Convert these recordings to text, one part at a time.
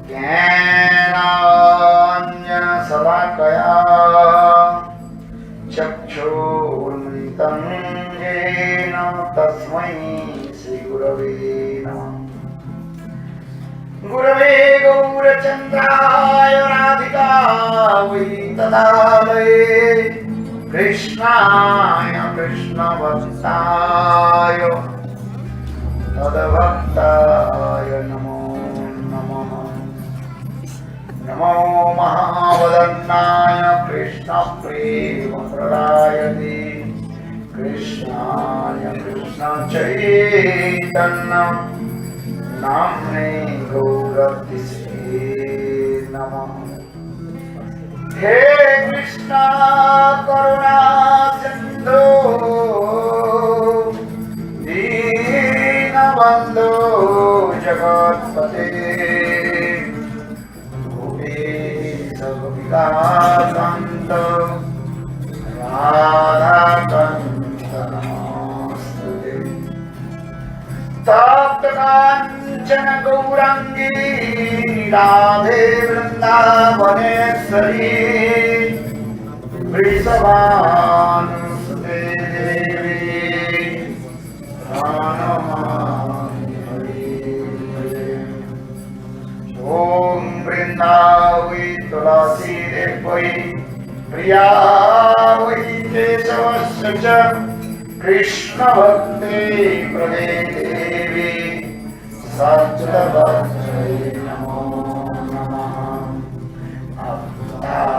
ज्ञानाञ्जनशलाकया चक्षुरुन्मिलितं येन तस्मै श्रीगुरवे नमः। गुरवे गौरचन्द्राय राधिकायै तदालये कृष्णाय कृष्णभक्ताय तद्भक्ताय नमो नमः। नमो महावदन्नाय कृष्णप्रेमप्रदायते कृष्णाय कृष्णचैतन्य नाम्ने गौरतिसे नमः। हे कृष्णा करुणा सिन्धु दीनबन्धो जगत्पते गोपेश गोपिकान्त राधाकान्त नमोस्तुते। तप्त काञ्चन गौराङ्गी राधे वृन्दावनेश्वरी वृषभानुसुते देवी प्रणमामि हरिं। ॐ वृन्दावै तुलसी देवै प्रिया वै केशवस्य च कृष्ण भक्ति प्रदे देवी सच्चिदानन्दै नमो नमः। अप्तावीना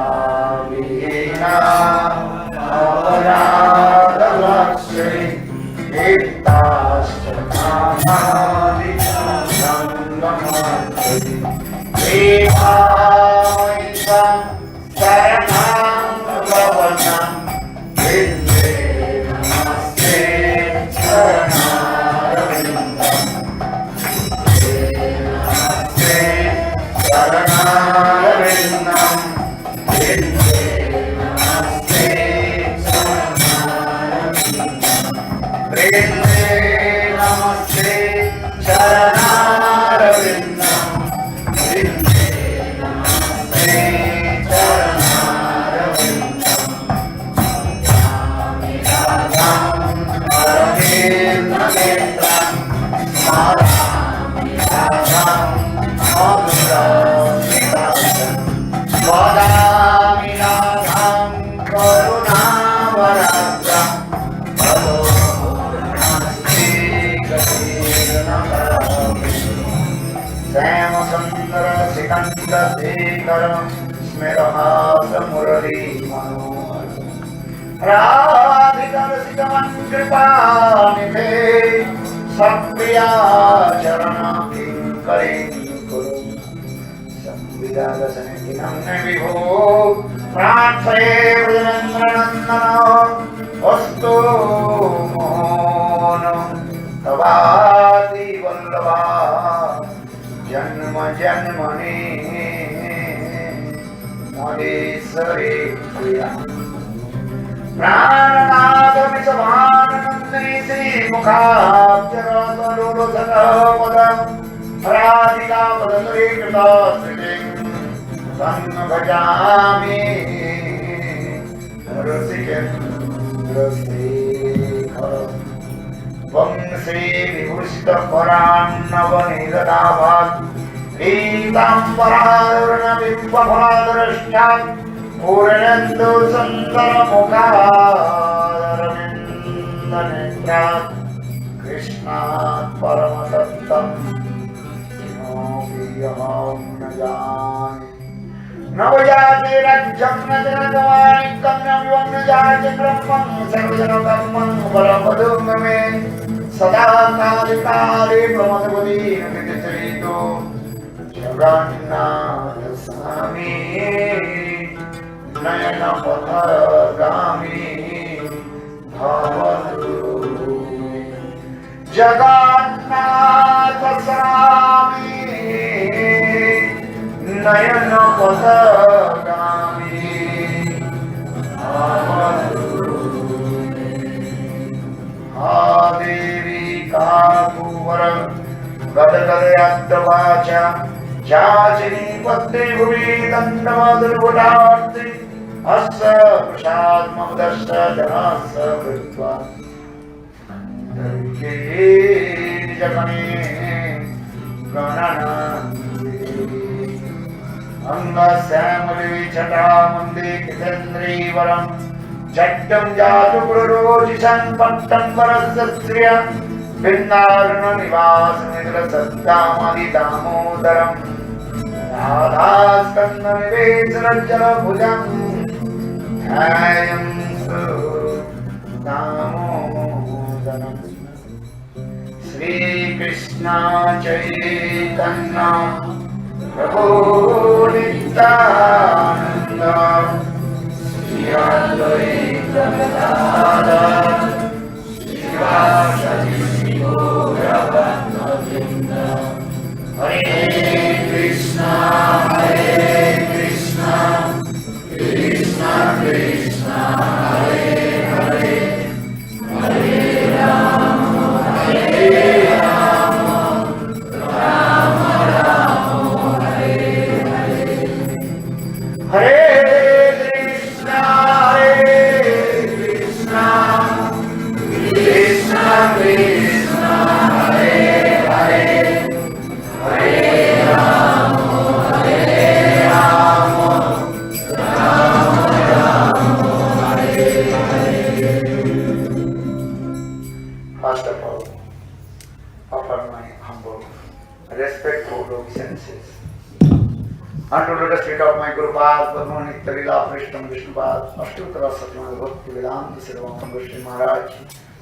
अपराधलक्ष्मी नित्याष्टकामानि सङ्गमर्पति देवायितं शरणं भवनं विन्दे नमस्ते शरणारविन्दम् नमस्ते शरणारविन्दम् विन्दे नमस्ते शरणारविन्दम् विन्दे नमस्ते शरणारविन्दम् विन्दे नमस्ते कृपानिधे सप्रिया चरण किंकरे कुरु संविदादसनिधिनं विभो प्रार्थये वृजनन्दनन्दन वस्तु मोहन तवाति वल्लभा जन्म जन्मनि महेश्वरी प्रिया प्राणनाथमि समानन्दे श्रीमुखाब्जरातरुलसनपदं राधिका पदसुरीकृताश्रितिं तं भजामि रसिकेन्द्रशेखरं वंशीविभूषितपरान्नवनिरदाभात् पीताम्बरारुणबिम्बफलादृष्ट्यात् पूर्णन्दु सुन्दरमुखारविन्दनेत्रात् कृष्णात् परमदत्तं किमपि अहं न जाने। नवजाते राज्यं न जनगवाणि कन्यां न जाते ब्रह्मं सर्वजनकर्मं परमपदं मे सदा काले काले प्रमदवती विचरितो जगन्नाथ स्वामी नयन पथगामी भवतु जगन्नाथ स्वामी नयन पथगामी भवतु। हा देवी काकुवर गदगदयद्वाचा चाचिनी पत्नी भुवि दंडवदुर्गुटार्ति अस्य प्रसाद ममदस्य जनस्य कृत्वा दर्के जगने गणनन्ति अंगस्यामलि छटामुंडे कितेन्द्रीवरं चट्टं जातु पुरोजिषं पट्टं वरस्य श्रिया वृन्दावन निवास मित्र सत्तामदि दामोदरं राधास्कंद विवेश रज्जल भुजं ध्यायं दामोदरं श्री कृष्ण चैतन्य प्रभु नित्यानंद श्री अद्वैत गदाधर श्रीवासदि हरे कृष्ण कृष्ण कृष्ण हरे हरे हरे राम राम राम हरे हरे हरे कृष्ण कृष्ण कृष्ण हरे हरे हरे राम राम राम हरे Hare. First of all, offer my humble, respectful obeisances unto lotus feet of my Guru Pad, Padma Nitya Lila Prishtam Vishnupad, Ashtutara Satyamada Bhakti Vedanta Sirvam Goswami Maharaj,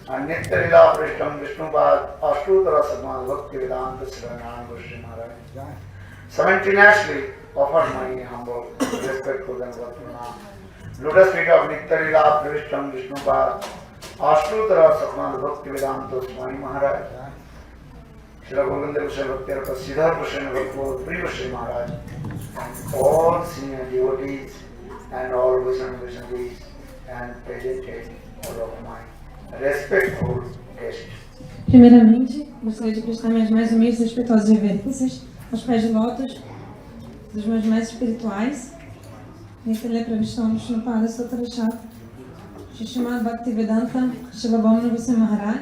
and Nitya Lila Prishtam Vishnupad, Ashtutara Satyamada Bhakti Vedanta Sirvam Goswami Maharaj. Simultaneously offer my humble, respectful and lotus feet of Nitya Lila Prishtam Vishnupad, Ashtutara Satyamada Bhakti Vedanta Swami Maharaj, Srila Govinda Goswami Bhakti Siddhar Goswami Bhakti Pri Goswami Maharaj, and all senior devotees and all Goswami and presented all of my respectful guests. Primeiramente, gostaria de prestar minhas mais humildes e respeitosas reverências aos pés de lótus dos meus mestres espirituais, Nitya Pravishtha Vishnupada Sotarachat, Shishimad Bhaktivedanta Srila Bhamana Goswami Maharaj,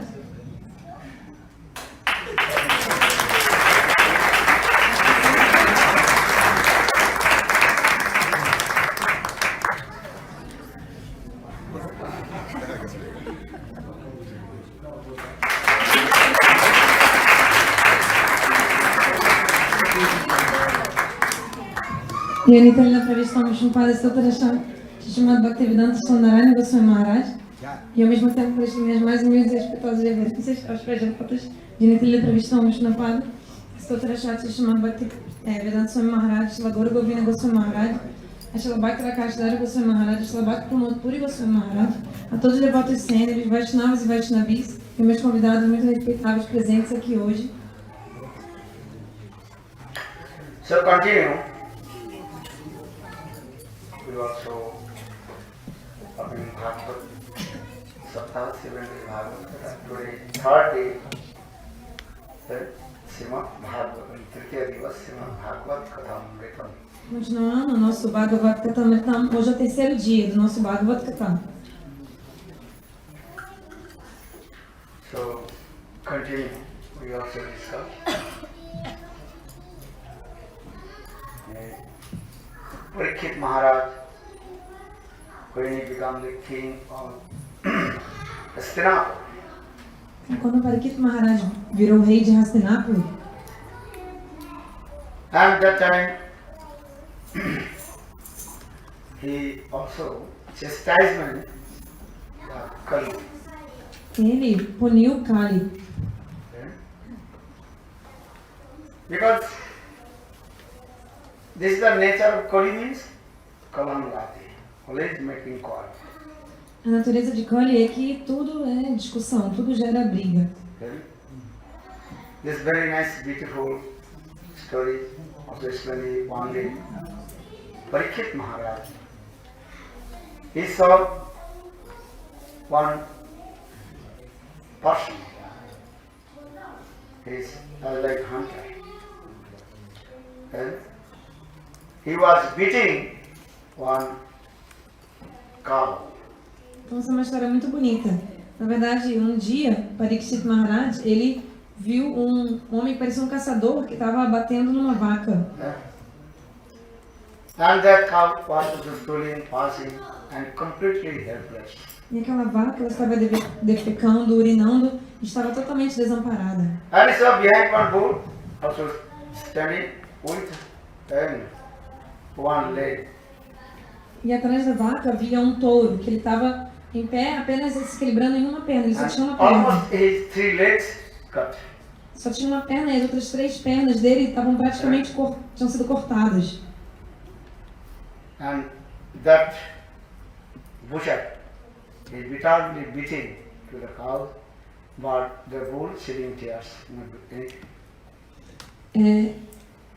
e a Nitya Pravishtha Vishnupada Sotarachat, Shishimad Bhaktivedanta Swanarayana Goswami Maharaj, e ao mesmo tempo presto minhas mais humildes e respeitosas reverências aos pés de lótus de Nitya Pravishtha Vishnupada Sotarachat, Shishimad Bhaktivedanta Swami Maharaj, Shila Gaura Govinda Goswami Maharaj, a Shila Bhakti Rakashdhara Goswami Maharaj, a Shila Bhakti Pramod Puri Goswami Maharaj, a todos os devotos cênebres, Vaishnavas e Vaishnavis, e meus convidados muito respeitáveis presentes aqui hoje. So continue. We also in Bhagavad Saptah 70 Bhagavad today third day Srimad Bhagavatam Tritiya Divas Srimad Bhagavad Kathamritam. Continuando o nosso Bhagavad Kathamritam, hoje é o terceiro dia do nosso Bhagavad Katam. So continue. We also discuss. Parikshit Maharaj, when he became the king of Hastinapur. Quando Parikshit Maharaj virou rei de Hastinapur, at that time he also chastisement Kali. ele puniu Kali. Because this is the nature of Kali means Kalangati, always making call. A natureza de Kali é que tudo é discussão, tudo gera briga. Okay? This very nice, beautiful story of especially one day, Parikshit Maharaj. He saw one person. He is like hunter. And he was beating one cow. Então essa é uma história muito bonita. Na verdade, um dia, Parikshit Maharaj, ele viu um homem que parecia um caçador que estava batendo numa vaca. And that cow was stooling, passing, and completely helpless. E aquela vaca, ela estava defecando, urinando, e estava totalmente desamparada. And he saw behind one bull, also standing with one leg. E atrás da vaca havia um touro, que ele estava em pé, apenas se equilibrando em uma perna, ele só tinha uma And perna. almost his 3 legs cut. Só tinha uma perna e as outras 3 pernas dele estavam praticamente tinham sido cortadas. And that butcher is bitterly beating to the cow, but the bull shedding tears.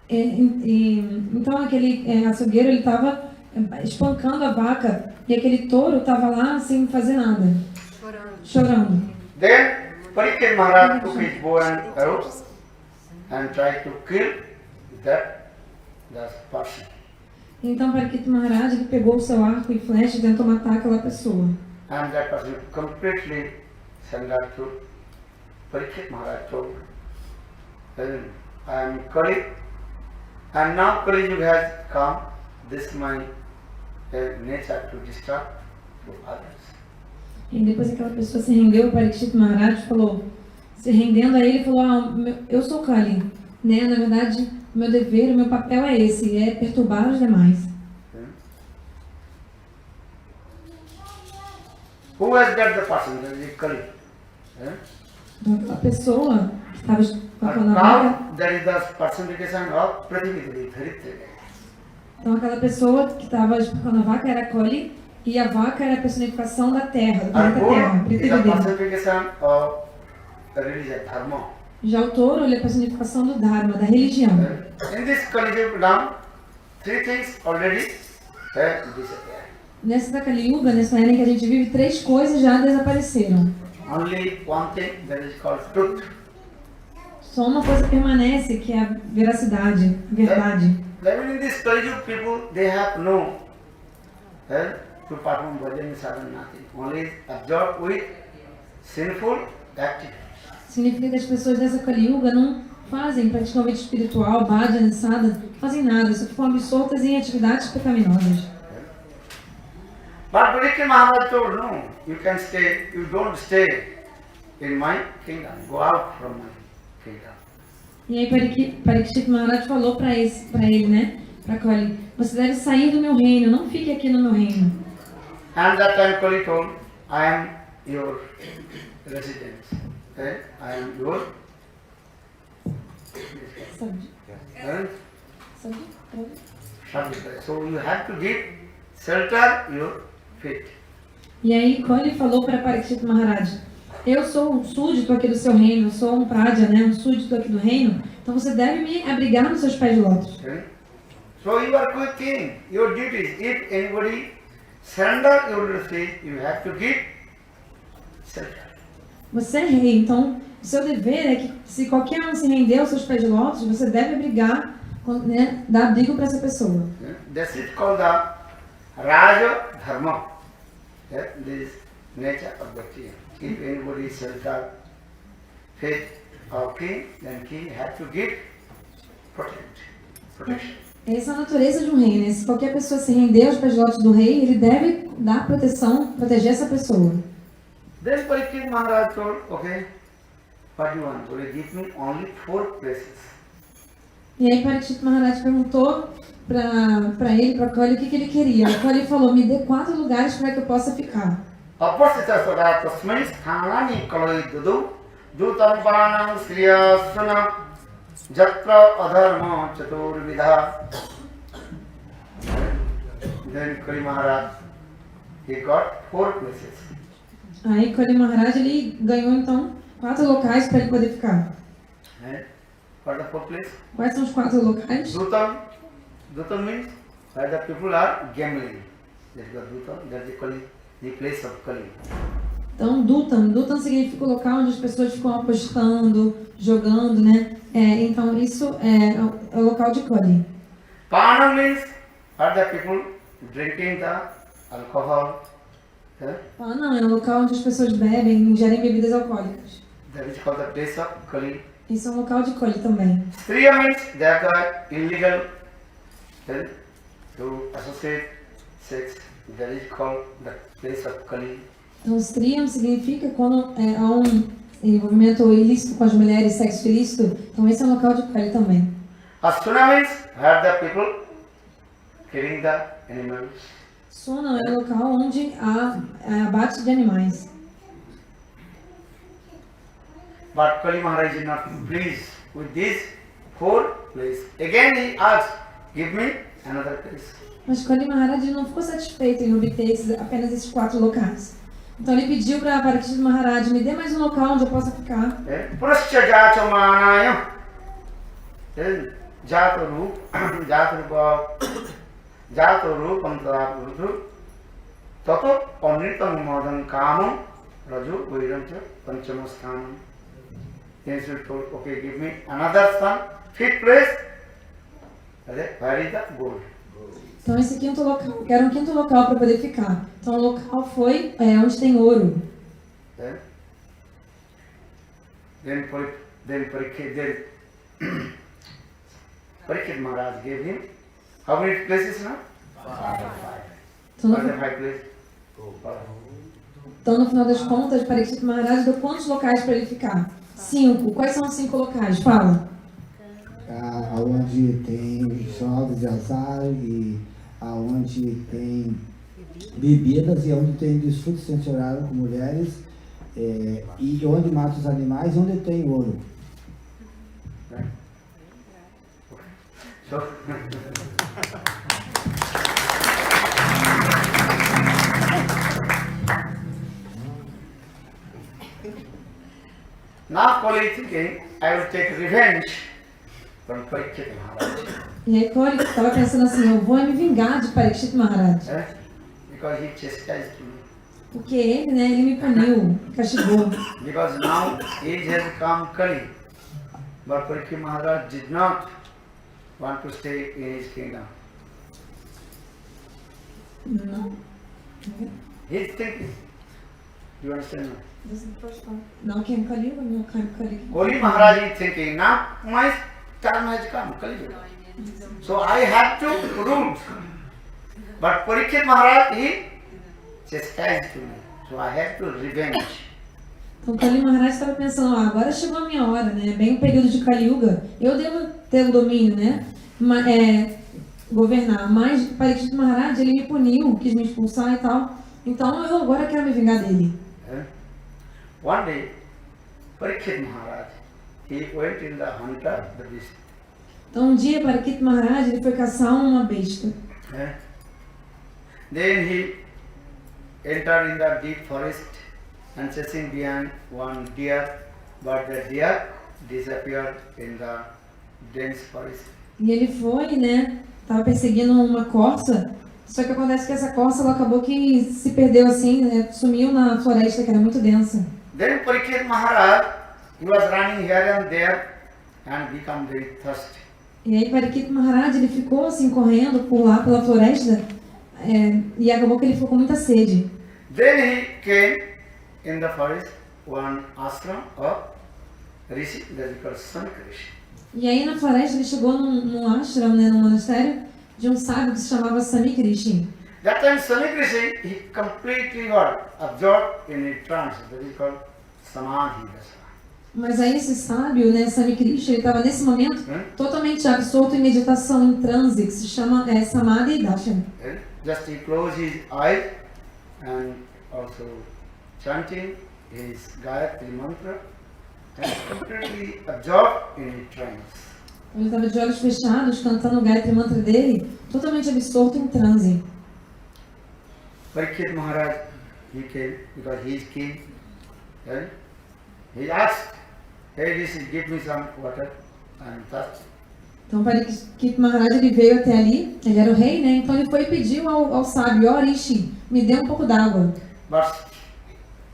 Então aquele açougueiro ele estava espancando a vaca e aquele touro estava lá sem fazer nada, chorando. Then Parikshit Maharaj took his bow and arrows and tried to kill that person. Então Parikshit Maharaj ele pegou o seu arco e flecha e tentou matar aquela pessoa. And that person completely surrendered to Parikshit Maharaj told, I am Kali, and now Kali Yuga has come, this is my nature to disturb to others. E depois aquela pessoa se rendeu, Parikshit Maharaj falou, se rendendo a ele, falou, eu sou Kali, né? Na verdade, o meu dever, o meu papel é esse, é perturbar os demais. Who has got the person? That is Kali. Então, a pessoa que estava And now there is the personification of Pratibhidri, Dharitri. Então aquela pessoa que estava espacando a vaca era Kali e a vaca era a personificação da terra, do And planeta Terra, bull is the Prithivideva. personification of religion, dharma. Já o touro ele é a personificação do Dharma, da religião. In this Kali Yuga now, 3 things already have disappeared. Nessa Kali Yuga, nessa era em que a gente vive, 3 coisas já desapareceram. Only one thing that is called truth. Só uma coisa permanece, que é a veracidade, a verdade. Even in this Kali Yuga, people they have no to perform bhajan, sadhana, nothing. Only absorbed with sinful activity. Significa que as pessoas dessa Kali Yuga não fazem praticamente espiritual, bhajan, sadhana, não fazem nada, só ficam absortas em atividades pecaminosas. But Parikshit Maharaj told, no, you can stay, you don't stay in my kingdom, go out from my kingdom. E aí Parikshit Maharaj falou para ele, né, para Kali, você deve sair do meu reino, não fique aqui no meu reino. And that time Kali told, I am your resident. I am your subject. So you have to give shelter your feet. E aí Kali falou para Parikshit Maharaj, eu sou um súdito aqui do seu reino, eu sou um praja, né, um súdito aqui do reino, então você deve me abrigar nos seus pés de lótus. So you are quick king, your duties, if anybody surrender your feet, you have to give shelter. Você é rei, então o seu dever é que se qualquer um se render aos seus pés de lótus, você deve abrigar, né, dar abrigo para essa pessoa. This is called the Raja Dharma. This nature of the king. If anybody shelter faith of king, then king has to give protection. Essa é a natureza de um rei, né? Se qualquer pessoa se render aos pés de lótus do rei, ele deve dar proteção, proteger essa pessoa. Then Parikshit Maharaj told, okay, what do you want? Will you give me only 4 places? E aí Parikshit Maharaj perguntou para ele, para Kali, o que ele queria. A Kali falou, me dê 4 lugares para que eu possa ficar. Apasita sada tasmai sthanani kalai dudu dutam paranam sriyasana jatra adharma chaturvidha. Then Kali Maharaj, he got 4 places. Aí Kali Maharaj ele ganhou então 4 locais para ele poder ficar. What are the 4 places? Quais são os 4 locais? Dutam means where the people are gambling. That is the Dutam, that is the place of Kali. Então, Dutam significa o local onde as pessoas ficam apostando, jogando, né? Então, isso é o local de Kali. Panam means are the people drinking the alcohol. Não, é um local onde as pessoas bebem, ingerem bebidas alcoólicas. That is called the place of Kali. Isso é um local de Kali também. Striya means they are the illegal to associate sex. That is called the place of Kali. Então, Striyam significa quando há um envolvimento ilícito com as mulheres, sexo ilícito. Então, esse é um local de Kali também. Asuna means are the people killing the animals. Suna é o local onde há abate de animais. But Kali Maharaj is not pleased with these 4 places. Again he asked, give me another place. Mas Kali Maharaj não ficou satisfeito em obter apenas esses 4 locais. Então ele pediu para Parikshit Maharaj, me dê mais um local onde eu possa ficar. Purascha jato manayam. Jato rupam tarapudu. Tato panitam madan kamam. Raju Vairamcha Panchamasthana. Then she told, okay, give me another son, 5th place. Where is the gold? Então esse quinto local, quero um quinto local para poder ficar. Então o local foi onde tem ouro. Then Parikshit Maharaj gave him how many places now? 5. Então, What are the 5 places? Então no final das contas, Parikshit Maharaj deu quantos locais para ele ficar? 5. Quais são os 5 locais? Fala. Onde tem jogos de azar e aonde tem bebidas e onde tem desfrute sensorial com mulheres e onde mata os animais e onde tem ouro. So, now Kali is thinking, I will take revenge from Parikshit Maharaj. E aí Kali estava pensando assim, eu vou me vingar de Parikshit Maharaj. Because he chastised me. Porque ele me puniu, castigou. Because now age has come Kali. But Parikshit Maharaj did not want to stay in his kingdom. Não. He's thinking. Do you understand? Não quem Kali ou não quem Kali? Kali Maharaj is thinking, now my time has come, Kali. So I have to rule. But Parikshit Maharaj, he chastised me. So I have to revenge. Então Kali Maharaj estava pensando, agora chegou a minha hora, né? Bem o período de Kali Yuga, eu devo ter o domínio, né? Governar. Mas Parikshit Maharaj, ele me puniu, quis me expulsar e tal. Então eu agora quero me vingar dele. One day, Parikshit Maharaj, he went in the hunter, the beast. Então um dia Parikshit Maharaj, ele foi caçar uma besta. Then he entered in the deep forest and chasing behind one deer, but the deer disappeared in the dense forest. E ele foi, né? Tava perseguindo uma corça. Só que acontece que essa corça, ela acabou que se perdeu assim, né? Sumiu na floresta, que era muito densa. Then Parikshit Maharaj, he was running here and there and become very thirsty. E aí Parikshit Maharaj, ele ficou assim correndo por lá pela floresta e acabou que ele ficou com muita sede. Then he came in the forest one ashram of Rishi, that is called Sankrishi. E aí na floresta ele chegou num ashram, né, num monastério de um sábio que se chamava Samikrishi. That time Sankrishi, he completely got absorbed in a trance, that is called Samadhi Dasa. Mas aí esse sábio, né, Samikrishi, ele estava nesse momento totalmente absorto em meditação, em transe, que se chama Samadhi Dasha. Just he closed his eyes and also chanting his Gayatri mantra and completely absorbed in a trance. Ele estava de olhos fechados, cantando o Gayatri Mantra dele, totalmente absorto em transe. Parikshit Maharaj, he came because he is king. And he asked, hey Rishi, give me some water. I am thirsty. Então Parikshit Maharaj, ele veio até ali, ele era o rei, né? Então ele foi e pediu ao sábio, ó Rishi, me dê um pouco d'água. But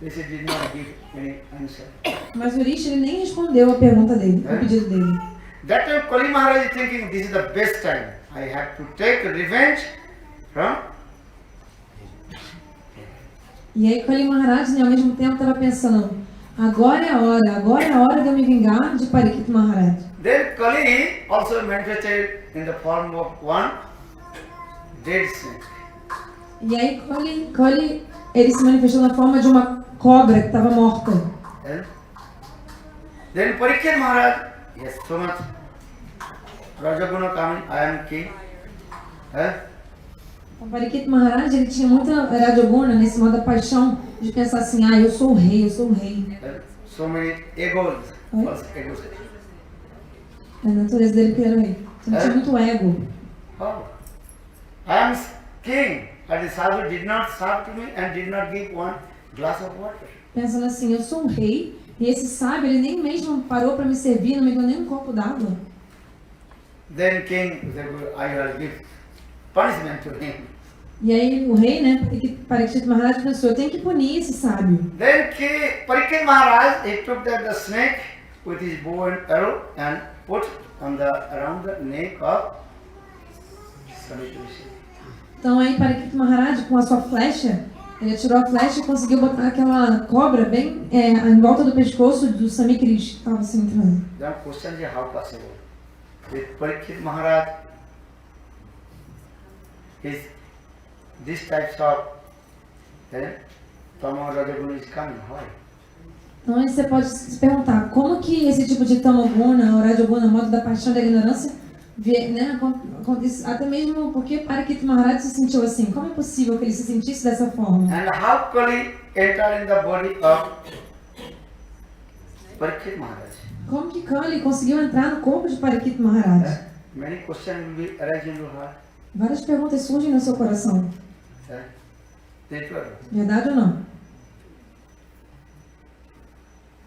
Rishi did not give any answer. Mas o Rishi ele nem respondeu a pergunta dele, o pedido dele. That time Kali Maharaj is thinking this is the best time. I have to take revenge from. E aí Kali Maharaj, né, ao mesmo tempo, estava pensando, agora é a hora de eu me vingar de Parikshit Maharaj. Then Kali also manifested in the form of one dead snake. E aí Kali ele se manifestou na forma de uma cobra que estava morta. Then Parikshit Maharaj, yes, so much Rajaguna coming, I am king. O Parikshit Maharaj ele tinha muita Rajaguna nesse modo da paixão de pensar assim, eu sou o rei. So many egos, false egos. A natureza dele que era o rei. Então tinha muito ego. Oh, I am king, and the sadhu did not serve to me and did not give one glass of water. Pensando assim, eu sou um rei, e esse sábio, ele nem mesmo parou para me servir, não me deu nem um copo d'água. Then king said, I will give punishment to him. E aí o rei, né, Parikshit Maharaj pensou, eu tenho que punir esse sábio. Then Parikshit Maharaj, he took the snake with his bow and arrow and put around the neck of Samit Rishi. Então aí Parikshit Maharaj, com a sua flecha, ele atirou a flecha e conseguiu botar aquela cobra bem em volta do pescoço do Samit Rishi, que estava se entrando. The question is how possible? With Parikshit Maharaj, this types of Tama Rajaguna is coming. Why? Então aí você pode se perguntar, como que esse tipo de Tamoguna, ou Rajoguna, modo da paixão da ignorância, né, acontece, até mesmo porque Parikshit Maharaj se sentiu assim. Como é possível que ele se sentisse dessa forma? And how Kali entered in the body of Parikshit Maharaj? Como que Kali conseguiu entrar no corpo de Parikshit Maharaj? Many questions will be arising in your heart. Várias perguntas surgem no seu coração. Verdade ou não?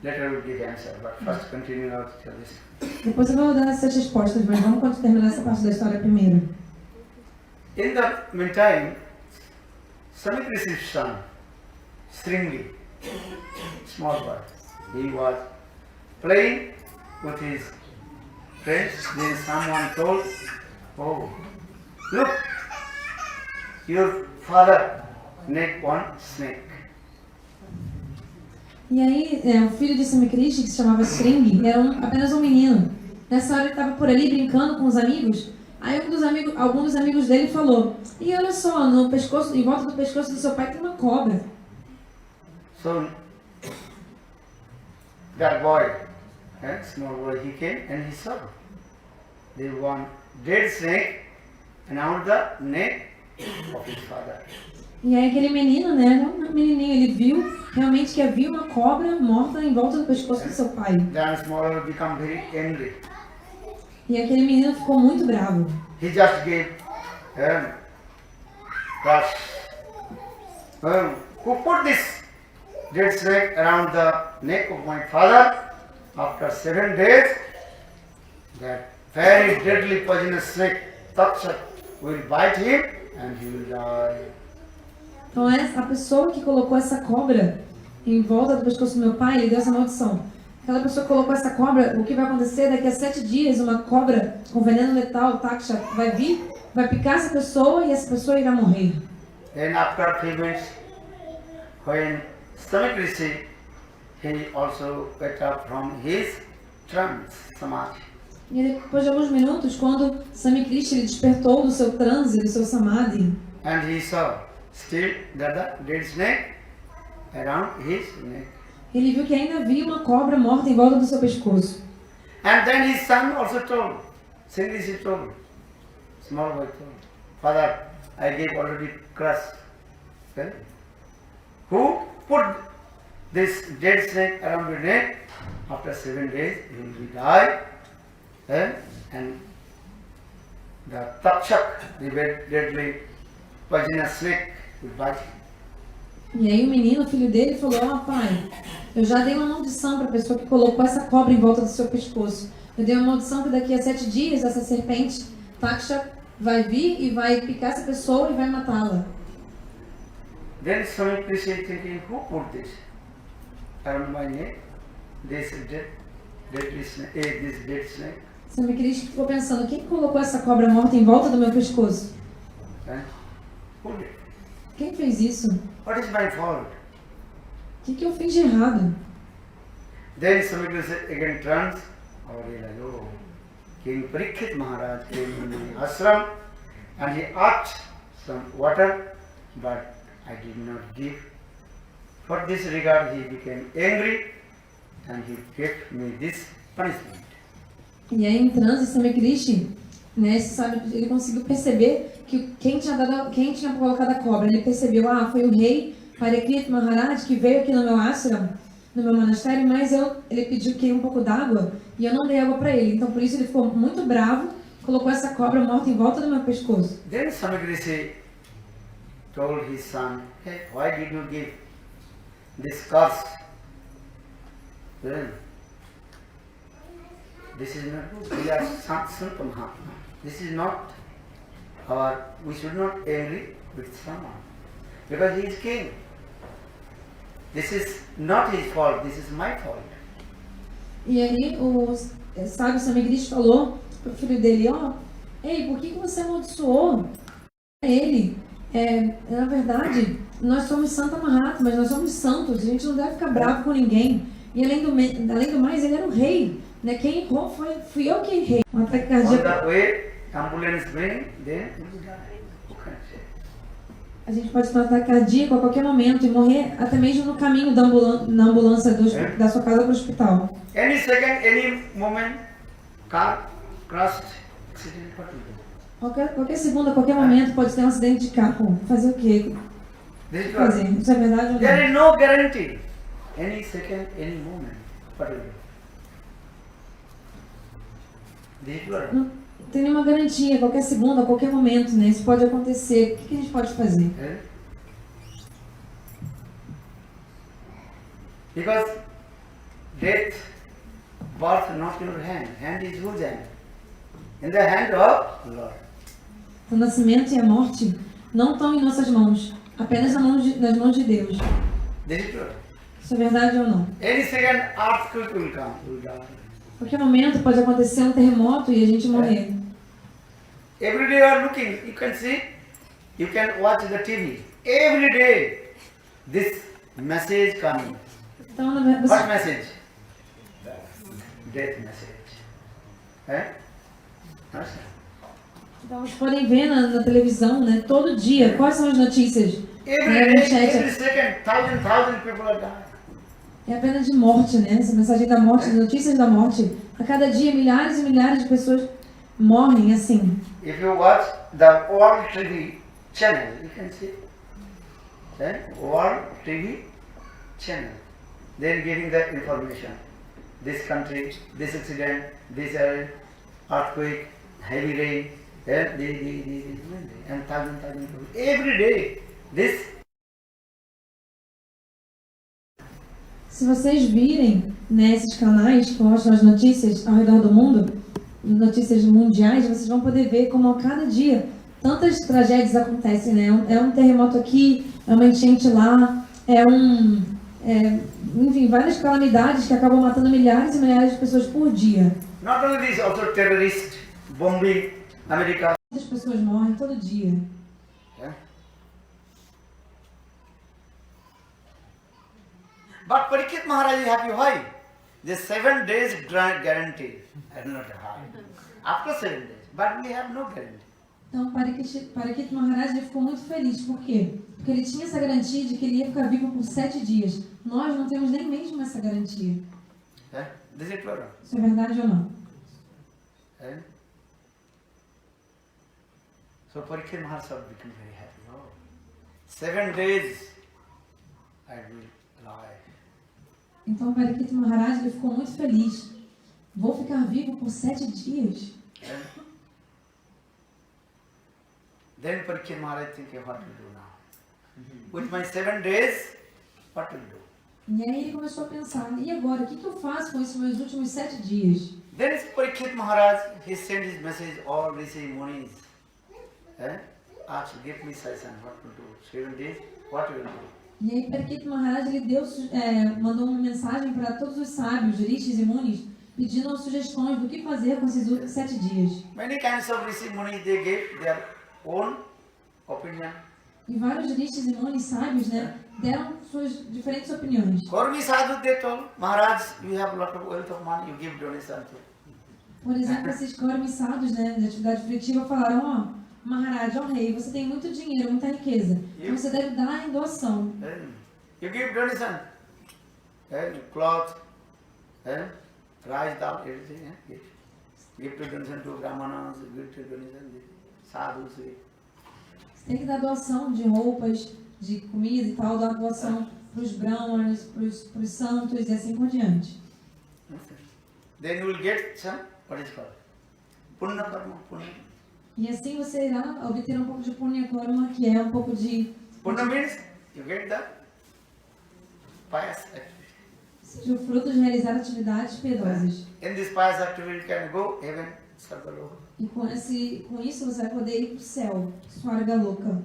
Later we'll give answer, but first continue now to tell this. Depois eu vou dar essas respostas, mas vamos terminar essa parte da história primeiro. In the meantime, Samit Rishi's son, Sringi, small boy, he was playing with his friends. Then someone told, "Oh, look, your father made one snake." E aí, o filho de Samikrishi, que se chamava Sringi, era apenas um menino. Nessa hora ele estava por ali brincando com os amigos. Aí algum dos amigos dele falou, e olha só, no pescoço, em volta do pescoço do seu pai tem uma cobra. So that boy, small boy, he came and he saw there was one dead snake around the neck of his father. E aí aquele menino, né, um menininho, ele viu realmente que havia uma cobra morta em volta do pescoço do seu pai. Then small boy become very angry. E aquele menino ficou muito bravo. He just gave who put this dead snake around the neck of my father? After 7 days, that very deadly poisonous snake, Takshat, will bite him and he will die. Então a pessoa que colocou essa cobra em volta do pescoço do meu pai, ele deu essa maldição. Aquela pessoa que colocou essa cobra, o que vai acontecer daqui a 7 dias, uma cobra com veneno letal, Takshat, vai vir, vai picar essa pessoa e essa pessoa irá morrer. Then after 3 minutes, when Samit Rishi, he also wake up from his trance, samadhi. E depois de alguns minutos, quando Samikrishi ele despertou do seu transe, do seu samadhi, And he saw still that the dead snake around his neck. ele viu que ainda havia uma cobra morta em volta do seu pescoço. And then his son also told, Sringi told, small boy told, Father, I gave already crust. Okay? Who put this dead snake around your neck? After 7 days, he will die. And the Takshak, the deadly poisonous snake, will bite him. E aí o menino, o filho dele, falou, pai, eu já dei uma maldição para a pessoa que colocou essa cobra em volta do seu pescoço. Eu dei uma maldição que daqui a 7 dias essa serpente, Taksha, vai vir e vai picar essa pessoa e vai matá-la. Then Samit Rishi thinking, who put this? around my neck, this deadly snake, this dead snake. Swami Krishna ficou pensando, quem colocou essa cobra morta em volta do meu pescoço? Who did? Quem fez isso? What is my fault? O que eu fiz de errado? Then Swami Krishna again turns, oh, King Parikshit Maharaj came in my ashram and he asked some water, but I did not give. For this regard he became angry and he gave me this punishment. E aí em transe, Swami Krishna, né, sabe, ele conseguiu perceber que quem tinha colocado a cobra, ele percebeu, foi o rei Parikshit Maharaj que veio aqui no meu ashram, no meu monastério, mas ele pediu que um pouco d'água e eu não dei água para ele. Então por isso ele ficou muito bravo, colocou essa cobra morta em volta do meu pescoço. Then Swami Krishna told his son, hey, why did you give this curse? Then, this is not good. We are Sant Mahatma. This is not we should not angry with someone because he is king. This is not his fault, this is my fault. E aí o sábio Swami Krishna falou pro filho dele, ei, por que você amaldiçoou ele? Na verdade, nós somos Santa Mahatma, mas nós somos santos, a gente não deve ficar bravo com ninguém. E além do mais, ele era o rei, né? Quem errou fui eu que errei. Um ataque On cardíaco. the way, ambulance bring, then you die. Who can say? A gente pode ter um ataque cardíaco a qualquer momento e morrer até mesmo no caminho na ambulância da sua casa para o hospital. Any second, any moment, car crashed, accident, what will do? Qualquer segundo, a qualquer momento pode ter um acidente de carro. Fazer o quê? This is Fazer. what, Isso é verdade ou there não? is no guarantee. Any second, any moment, what will do? This is what. Não tem nenhuma garantia, a qualquer segundo, a qualquer momento, né? Isso pode acontecer. O que a gente pode fazer? Because death, birth not in your hand. Hand is whose hand? In the hand of Lord. O nascimento e a morte não estão em nossas mãos, apenas nas mãos de Deus. This is true. Isso é verdade ou não? Any second earthquake will come, will die. A qualquer momento pode acontecer um terremoto e a gente morrer. Every day you are looking, you can see, you can watch the TV. Every day, this message coming. Então, What message? Death message. então vocês podem ver na televisão, né? Todo dia, quais são as notícias? Every day, every second, thousand people are dying. É apenas de morte, né? Essa mensagem da morte, notícias da morte. A cada dia, milhares e milhares de pessoas morrem assim. If you watch the World TV channel, you can see. World TV channel. They are giving the information. This country, this accident, this earthquake, heavy rain, and thousand people. Every day, this. Se vocês virem nesses canais que mostram as notícias ao redor do mundo, notícias mundiais, vocês vão poder ver como a cada dia tantas tragédias acontecem, né? É um terremoto aqui, é uma enchente lá, enfim, várias calamidades que acabam matando milhares e milhares de pessoas por dia. Not only this, also terrorist bombing America. Muitas pessoas morrem todo dia. But Parikshit Maharaj is happy. Why? The 7 days guarantee and not high. After 7 days, but we have no guarantee. Então, Parikshit Maharaj ele ficou muito feliz. Por quê? Porque ele tinha essa garantia de que ele ia ficar vivo por 7 dias. Nós não temos nem mesmo essa garantia. This is clear. Isso é verdade ou não? So Parikshit Maharaj became very happy. 7 days I will live. Então, Parikshit Maharaj ele ficou muito feliz. Vou ficar vivo por 7 dias. Then Parikshit Maharaj thinking, what to do now? With my 7 days, what to do? E aí ele começou a pensar, e agora, o que eu faço com esses meus últimos 7 dias? Then Parikshit Maharaj, he sent his message, all Rishi Munis. Asked, give me suggestion, what to do? 7 days, what will do? E aí Parikshit Maharaj ele mandou uma mensagem para todos os sábios, rishis e munis, pedindo sugestões do que fazer com esses 7 dias. Many kinds of rishi munis, they gave their own opinion. E vários rishis e munis sábios, né, deram suas diferentes opiniões. Kormi sadhu, they told, Maharaj, you have a lot of wealth of money, you give donation to. Por exemplo, esses Kormi sadhus, né, de atividade afetiva falaram, ó, Maharaj, ó rei, você tem muito dinheiro, muita riqueza, então você deve dar em doação. You give donation, cloth, rice, dal, everything. Give to donation to brahmanas, give to donation to sadhus. Você tem que dar doação de roupas, de comida e tal, dar doação para os brahmanas, para os santos e assim por diante. Then you will get some, what is called? Punna karma, punna. E assim você irá obter um pouco de punya karma, que é um pouco de... Punna means you get the pious activity. Seja o fruto de realizar atividades piedosas. In this pious activity you can go heaven, Sargaloka. E com isso você vai poder ir para o céu, Swargaloka.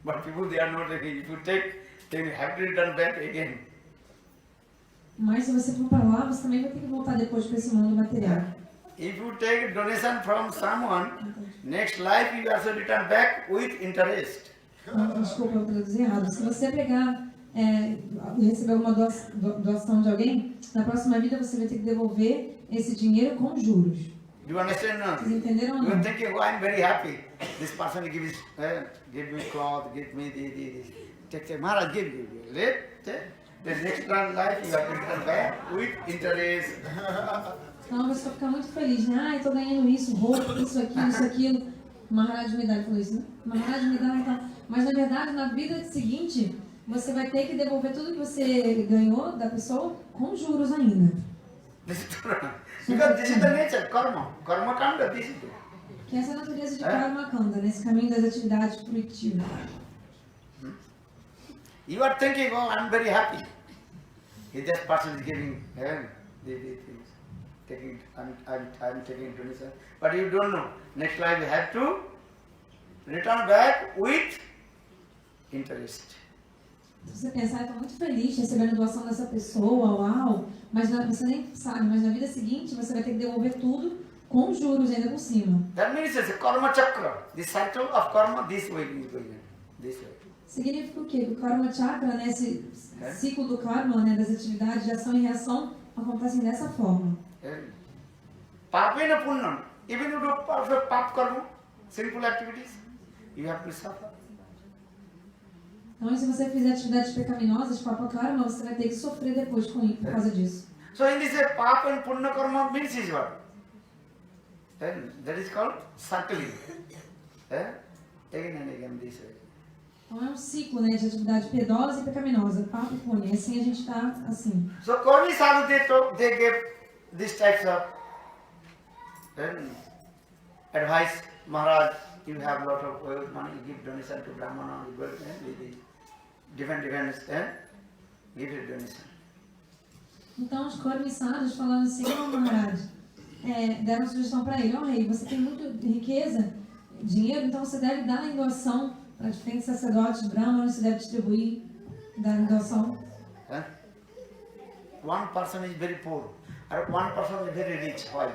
But people, they are not ready. If you take, they will have to return back again. Mas se você for para lá, você também vai ter que voltar depois para esse mundo material. If you take donation from someone, next life you also return back with interest. Desculpa, eu traduzi errado. Se você pegar e receber uma doação de alguém, na próxima vida você vai ter que devolver esse dinheiro com juros. Do you understand now? Vocês entenderam ou You não? are thinking, oh, I'm very happy. This person give me cloth, give me this. Take, Maharaj, give. Let the next life you have to return back with interest. Então a pessoa fica muito feliz, né? Ah, eu tô ganhando isso, roupa, isso, aquilo. Maharaj me dá, ele falou isso, né? Maharaj me dá e tal. Mas na verdade, na vida seguinte, você vai ter que devolver tudo que você ganhou da pessoa com juros ainda. This is true. Because this is the nature, karma. Karma kanda, this is it. Que essa é a natureza de Karma Kanda, nesse caminho das atividades fruitivas. You are thinking, oh, I'm very happy. If that person is giving the things, I'm taking donation. But you don't know. Next life you have to return back with interest. Se você pensar, eu estou muito feliz recebendo a doação dessa pessoa, uau, mas você nem sabe, mas na vida seguinte você vai ter que devolver tudo com juros ainda por cima. That means it's a karma chakra. The cycle of karma this way is going on. This way. Significa o quê? Que o Karma Chakra, né, esse ciclo do karma, né, das atividades de ação e reação, acontecem dessa forma. Papena punnam. Even you do perfect pap karma, sinful activities, you have to suffer. Então, se você fizer atividades pecaminosas, Papa Karma, você vai ter que sofrer depois por causa disso. So in this way, pap and punna karma means is what? That is called circling. Again and again this way. Então é um ciclo, né, de atividade piedosa e pecaminosa, Papa e Punya. Assim a gente está assim. So Kormi sadhu they gave this types of advice. Maharaj, you have a lot of wealth, money, give donation to Brahmana, different give it donation. Então os Kormisados falaram assim, Maharaj, deram uma sugestão para ele, rei, você tem muita riqueza, dinheiro, então você deve dar em doação para diferentes sacerdotes, brahmanas, você deve distribuir, dar em doação. One person is very poor, and one person is very rich. Why?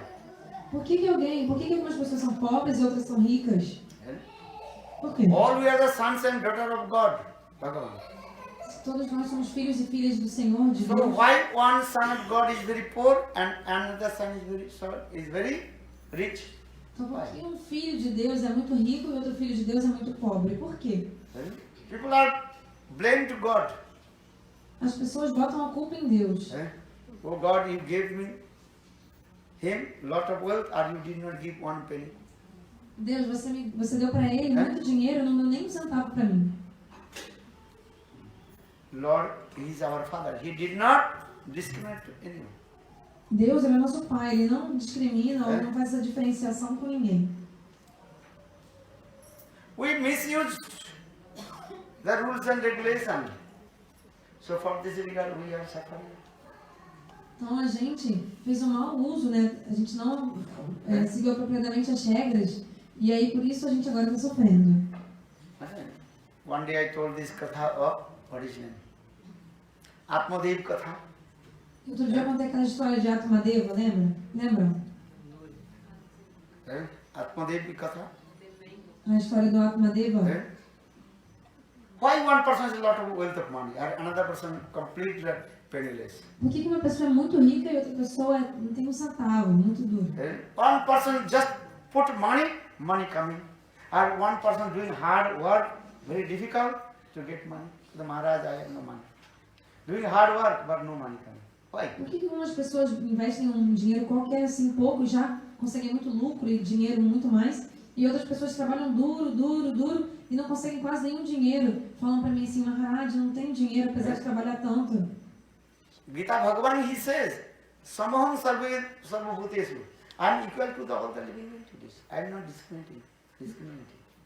Por que algumas pessoas são pobres e outras são ricas? Por quê? All we are the sons and daughters of God, Bhagavan. Todos nós somos filhos e filhas do Senhor, de So Deus. why one son of God is very poor and another son is very rich? Então por que um filho de Deus é muito rico e outro filho de Deus é muito pobre? Por quê? People are blamed to God. As pessoas botam a culpa em Deus. Oh God, you gave him lot of wealth, or you did not give one penny. Deus, você deu para ele muito dinheiro, não deu nem um centavo para mim. Lord, he is our Father. He did not discriminate to anyone. Deus, ele é nosso Pai, ele não discrimina ou não faz essa diferenciação com ninguém. We misuse the rules and regulations. So for this regard, we are suffering. Então a gente fez um mau uso, né? A gente não seguiu apropriadamente as regras e aí por isso a gente agora está sofrendo. One day I told this katha of What is name? Atmadev Katha. Outro dia eu contei aquela história de Atmadeva, lembra? Lembram? Atmadev Katha. A história do Atmadeva. Why one person has a lot of wealth of money and another person completely penniless? Por que uma pessoa é muito rica e outra pessoa não tem um centavo, muito duro? One person just put money coming. And one person doing hard work, very difficult to get money. The Maharaj, I have no money. Doing hard work, but no money coming. Why? Por que algumas pessoas investem um dinheiro qualquer, assim, pouco, e já conseguem muito lucro e dinheiro muito mais, e outras pessoas trabalham duro, e não conseguem quase nenhum dinheiro? Falam pra mim assim, Maharaj, não tenho dinheiro, apesar de trabalhar tanto. Gita Bhagavan, he says, Samaham sarvabhuteshu. I am equal to all the living entities. I am not discriminating.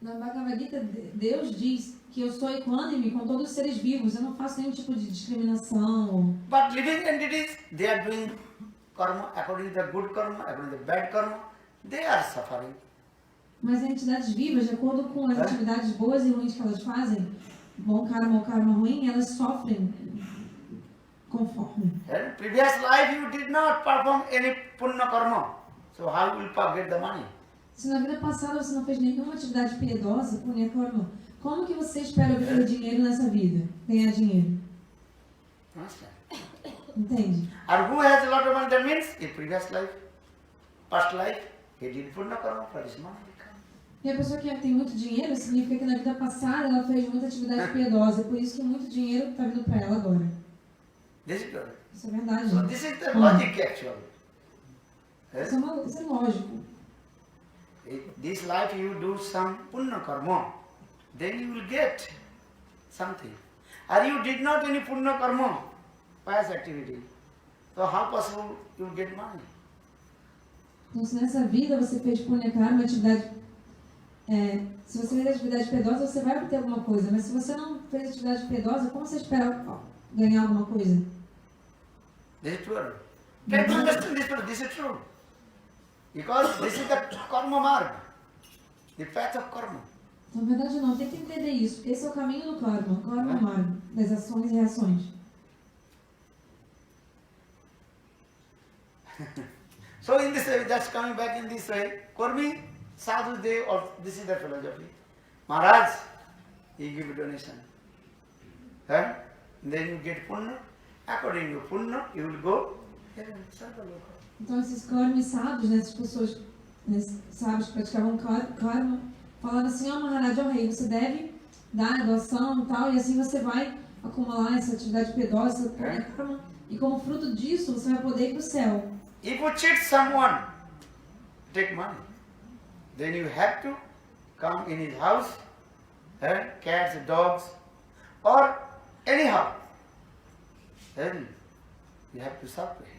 Na Bhagavad Gita, Deus diz que eu sou equânime com todos os seres vivos, eu não faço nenhum tipo de discriminação. But living entities, they are doing karma according to the good karma, according to the bad karma. They are suffering. Mas as entidades vivas, de acordo com as atividades boas e ruins que elas fazem, bom karma ou karma ruim, elas sofrem conforme. In previous life you did not perform any punya karma. So how will you get the money? Se na vida passada você não fez nenhuma atividade piedosa, punya karma, como que você espera obter dinheiro nessa vida? Ganhar dinheiro? Entende? And who has a lot of money? That means in previous life, past life, he did punya karma for his money. E a pessoa que tem muito dinheiro significa que na vida passada ela fez muita atividade piedosa, por isso que muito dinheiro está vindo para ela agora. Isso é verdade. So this is the logic actually. Isso é lógico. This life you do some punya karma, then you will get something. And you did not any punya karma, past activity. So how possible you will get money? Então se nessa vida você fez punya karma, atividade, se você fez atividade piedosa, você vai obter alguma coisa. Mas se você não fez atividade piedosa, como você espera ganhar alguma coisa? This is true. Can you understand this? This is true. Because this is the karma marg, the path of karma. Na verdade não, tem que entender isso, porque esse é o caminho do karma, karma marg, das ações e reações. So in this way, that's coming back in this way. Kurmi, sadhu, they, or this is the philosophy. Maharaj, he give a donation. Then you get punya. According to punya, you will go heaven. Então esses karmas sábios, né, essas pessoas sábios que praticavam karma, falavam assim, Maharaj, rei, você deve dar doação e tal, e assim você vai acumular essa atividade piedosa, essa karma, e como fruto disso você vai poder ir para o céu. If you cheat someone, take money, then you have to come in his house, cats, dogs, or anyhow, then you have to suffer.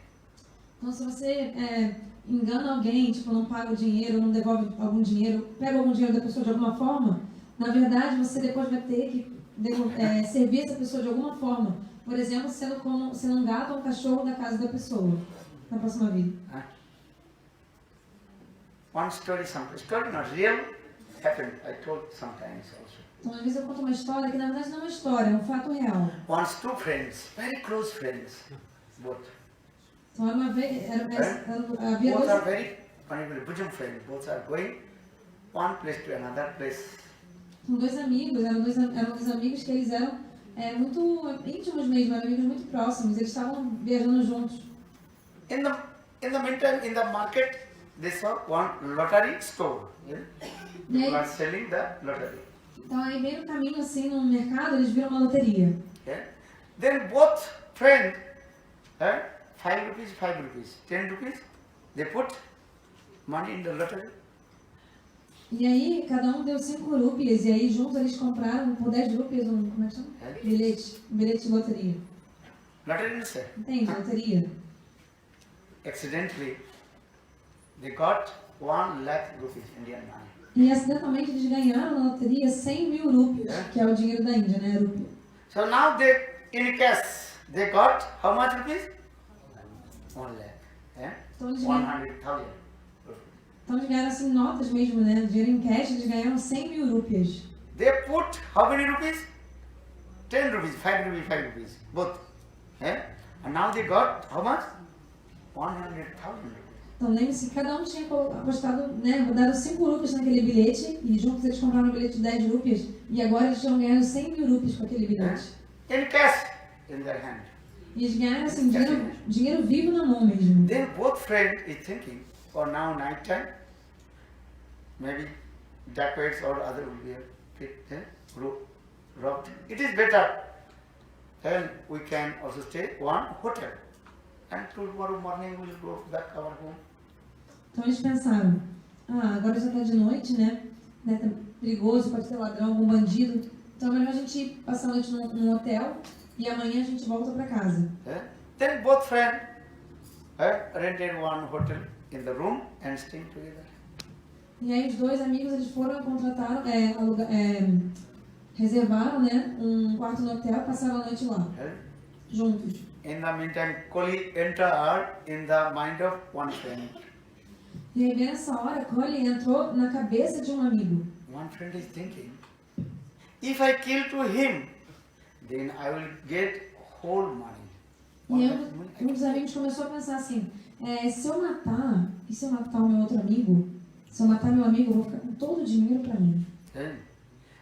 Então se você engana alguém, tipo, não paga o dinheiro, não devolve algum dinheiro, pega algum dinheiro da pessoa de alguma forma, na verdade você depois vai ter que servir essa pessoa de alguma forma. Por exemplo, sendo um gato ou um cachorro da casa da pessoa, na próxima vida. One story not real, happened. I told sometimes also. Então, às vezes eu conto uma história que na verdade não é uma história, é um fato real. Once two friends, very close friends, both. Então, havia Both dois... are very bosom friends. Both are going one place to another place. São dois amigos, eram dois amigos que eles eram muito íntimos mesmo, eram amigos muito próximos, eles estavam viajando juntos. In the meantime, in the market, they saw one lottery store. People are selling the lottery. Então aí bem no caminho assim no mercado eles viram uma loteria. Then both friends, 5 rupees, 10 rupees, they put money in the lottery. E aí cada um deu 5 rupias e aí juntos eles compraram por 10 rupias como é que chama? Bilhete de loteria. Lottery is there. Entende? Loteria. Accidentally, they got 1 lakh rupees Indian money. E acidentalmente eles ganharam na loteria 100 mil rupias, que é o dinheiro da Índia, né? Rupia. So now they, in cash, they got how much rupees? 1 lakh. Então eles 100,000. Então eles ganharam assim notas mesmo, né? Dinheiro em cash, eles ganharam 100 mil rupias. They put how many rupees? 10 rupees, 5 rupees, 5 rupees, both. And now they got how much? 100,000 rupees. Então lembre-se que cada um tinha apostado, né, dado 5 rupias naquele bilhete e juntos eles compraram um bilhete de 10 rupias e agora eles tinham ganhado 100 mil rupias com aquele bilhete. In cash in their hand. E eles ganharam assim, dinheiro vivo na mão mesmo. Then both friend is thinking, for now night time, maybe dacoits or other will be robbed. It is better. Then we can also stay one hotel. And tomorrow morning we will go back our home. Então eles pensaram, agora já está de noite, né? Tá perigoso, pode ter ladrão, algum bandido. Então é melhor a gente passar a noite num hotel e amanhã a gente volta para casa. Then both friends rented one hotel in the room and staying together. E aí os dois amigos eles foram contrataram, reservaram, né, um quarto no hotel e passaram a noite lá, juntos. In the meantime, Koli entered in the mind of one friend. E aí, nessa hora, Cole entrou na cabeça de um amigo. One friend is thinking, if I kill to him, then I will get whole money. E aí, um dos amigos começou a pensar assim, se eu matar o meu outro amigo, se eu matar meu amigo, eu vou ficar com todo o dinheiro para mim.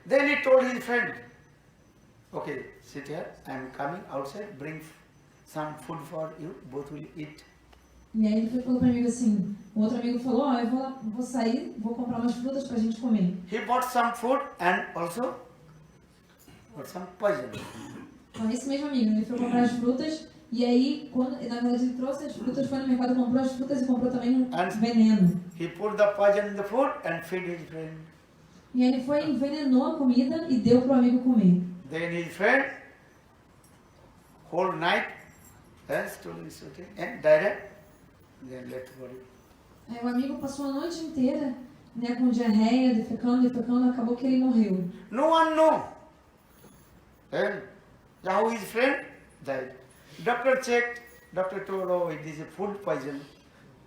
Then he told his friend, okay, sit here, I am coming outside, bring some food for you, both will eat. E aí ele falou para o amigo assim, o outro amigo falou, eu vou sair, vou comprar umas frutas para a gente comer. He bought some food and also bought some poison. Então esse mesmo amigo, ele foi comprar as frutas e aí, na verdade ele trouxe as frutas, foi no mercado, comprou as frutas e comprou também um veneno. He put the poison in the food and fed his friend. E aí ele foi, envenenou a comida e deu para o amigo comer. Then his friend, whole night, stole his food and died. Then left body. Aí o amigo passou a noite inteira, né, com diarreia, defecando, acabou que ele morreu. No one know. Then how his friend died. Doctor checked. Doctor told, oh, it is a food poison.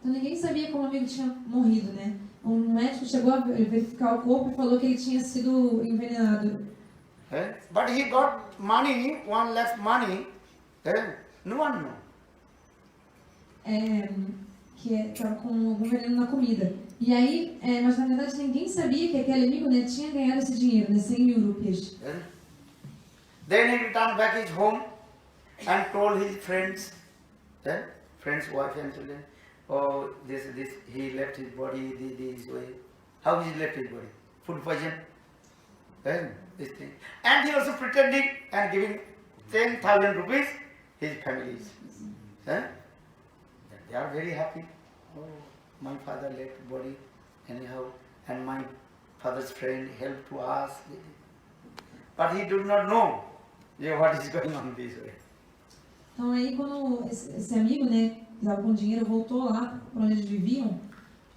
Então ninguém sabia como o amigo tinha morrido, né? Um médico chegou a verificar o corpo e falou que ele tinha sido envenenado. But he got money, 1 lakh money. No one know. Que estava com algum veneno na comida. E aí, mas na verdade ninguém sabia que aquele amigo, né, tinha ganhado esse dinheiro, né, 100 mil rupias. Then he returned back his home and told his friends, friends, wife and children, oh, this, he left his body this way. How he left his body? Food poison. This thing. And he also pretending and giving 10,000 rupees his families. They are very happy. Oh, my father left body anyhow, and my father's friend helped to us. But he did not know what is going on this way. Então aí quando esse amigo, né, que estava com dinheiro, voltou lá para onde eles viviam,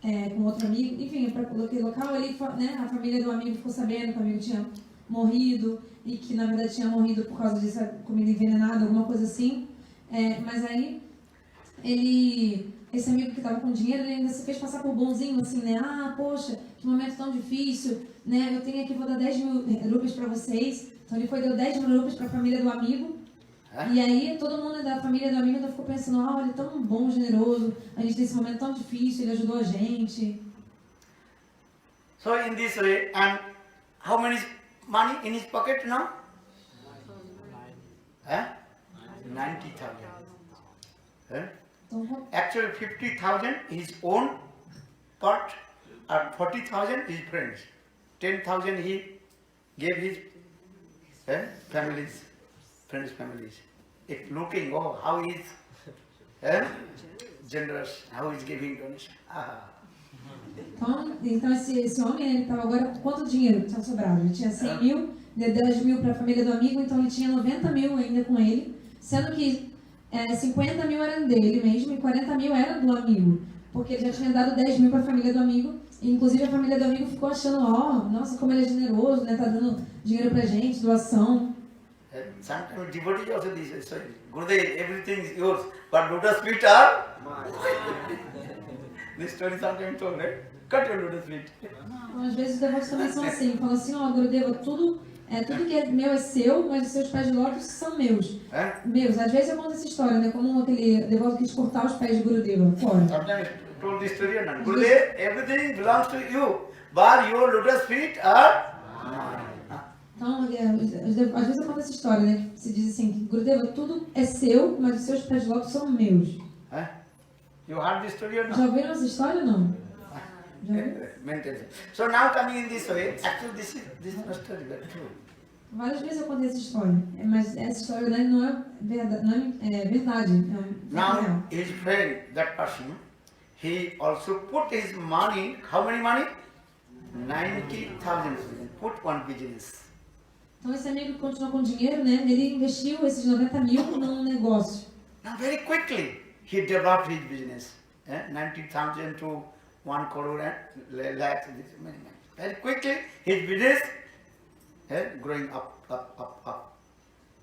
com outro amigo, enfim, para aquele local, ele, né, a família do amigo ficou sabendo que o amigo tinha morrido e que na verdade tinha morrido por causa dessa comida envenenada, alguma coisa assim. Mas aí esse amigo que estava com dinheiro, ele ainda se fez passar por bonzinho, assim, né? Poxa, que momento tão difícil, né? Eu tenho aqui, vou dar 10 mil rupias para vocês. Então ele deu 10 mil rupias para a família do amigo. E aí todo mundo da família do amigo ainda ficou pensando, ele é tão bom, generoso, a gente tem esse momento tão difícil, ele ajudou a gente. So in this way, and how many money in his pocket now? 90,000. Actually 50,000 his own part, and 40,000 his friends. 10,000 he gave his families, friends' families. If looking, how he is generous, how he is giving donation. Então esse homem, ele estava agora com quanto dinheiro que tinha sobrado? Ele tinha 100 mil, deu 10 mil para a família do amigo, então ele tinha 90 mil ainda com ele, sendo que 50 mil eram dele mesmo e 40 mil era do amigo, porque ele já tinha dado 10 mil para a família do amigo, e inclusive a família do amigo ficou achando, nossa, como ele é generoso, né, tá dando dinheiro pra gente, doação. Sometimes devotees also this, sorry, Gurudev, everything is yours, but lotus feet are. This story sometimes told, right? cut your lotus feet. Então, às vezes os devotos também são assim, falam assim, ó, Gurudeva, tudo que é meu é seu, mas os seus pés de lótus são meus. Meus. Às vezes eu conto essa história, né? Como aquele devoto quis cortar os pés de Gurudeva fora. Sometimes I told this story or not. Gurudev, everything belongs to you, but your lotus feet are mine. Então, às vezes eu conto essa história, né? Que se diz assim, que Gurudeva, tudo é seu, mas os seus pés de lótus são meus. You heard this story or Já not? ouviram essa história ou não? Já ouviram? Many times. So now coming in this way, actually this is not story, but true. Várias vezes eu contei essa história, mas essa história né, não é verdade, Now real. his friend, that person, he also put his money, how many money? 90,000. Put one business. Então esse amigo continuou com dinheiro, né? Ele investiu esses 90 mil num negócio. Now very quickly he developed his business. 90,000 to 1 crore and lakhs. Very quickly his business growing up.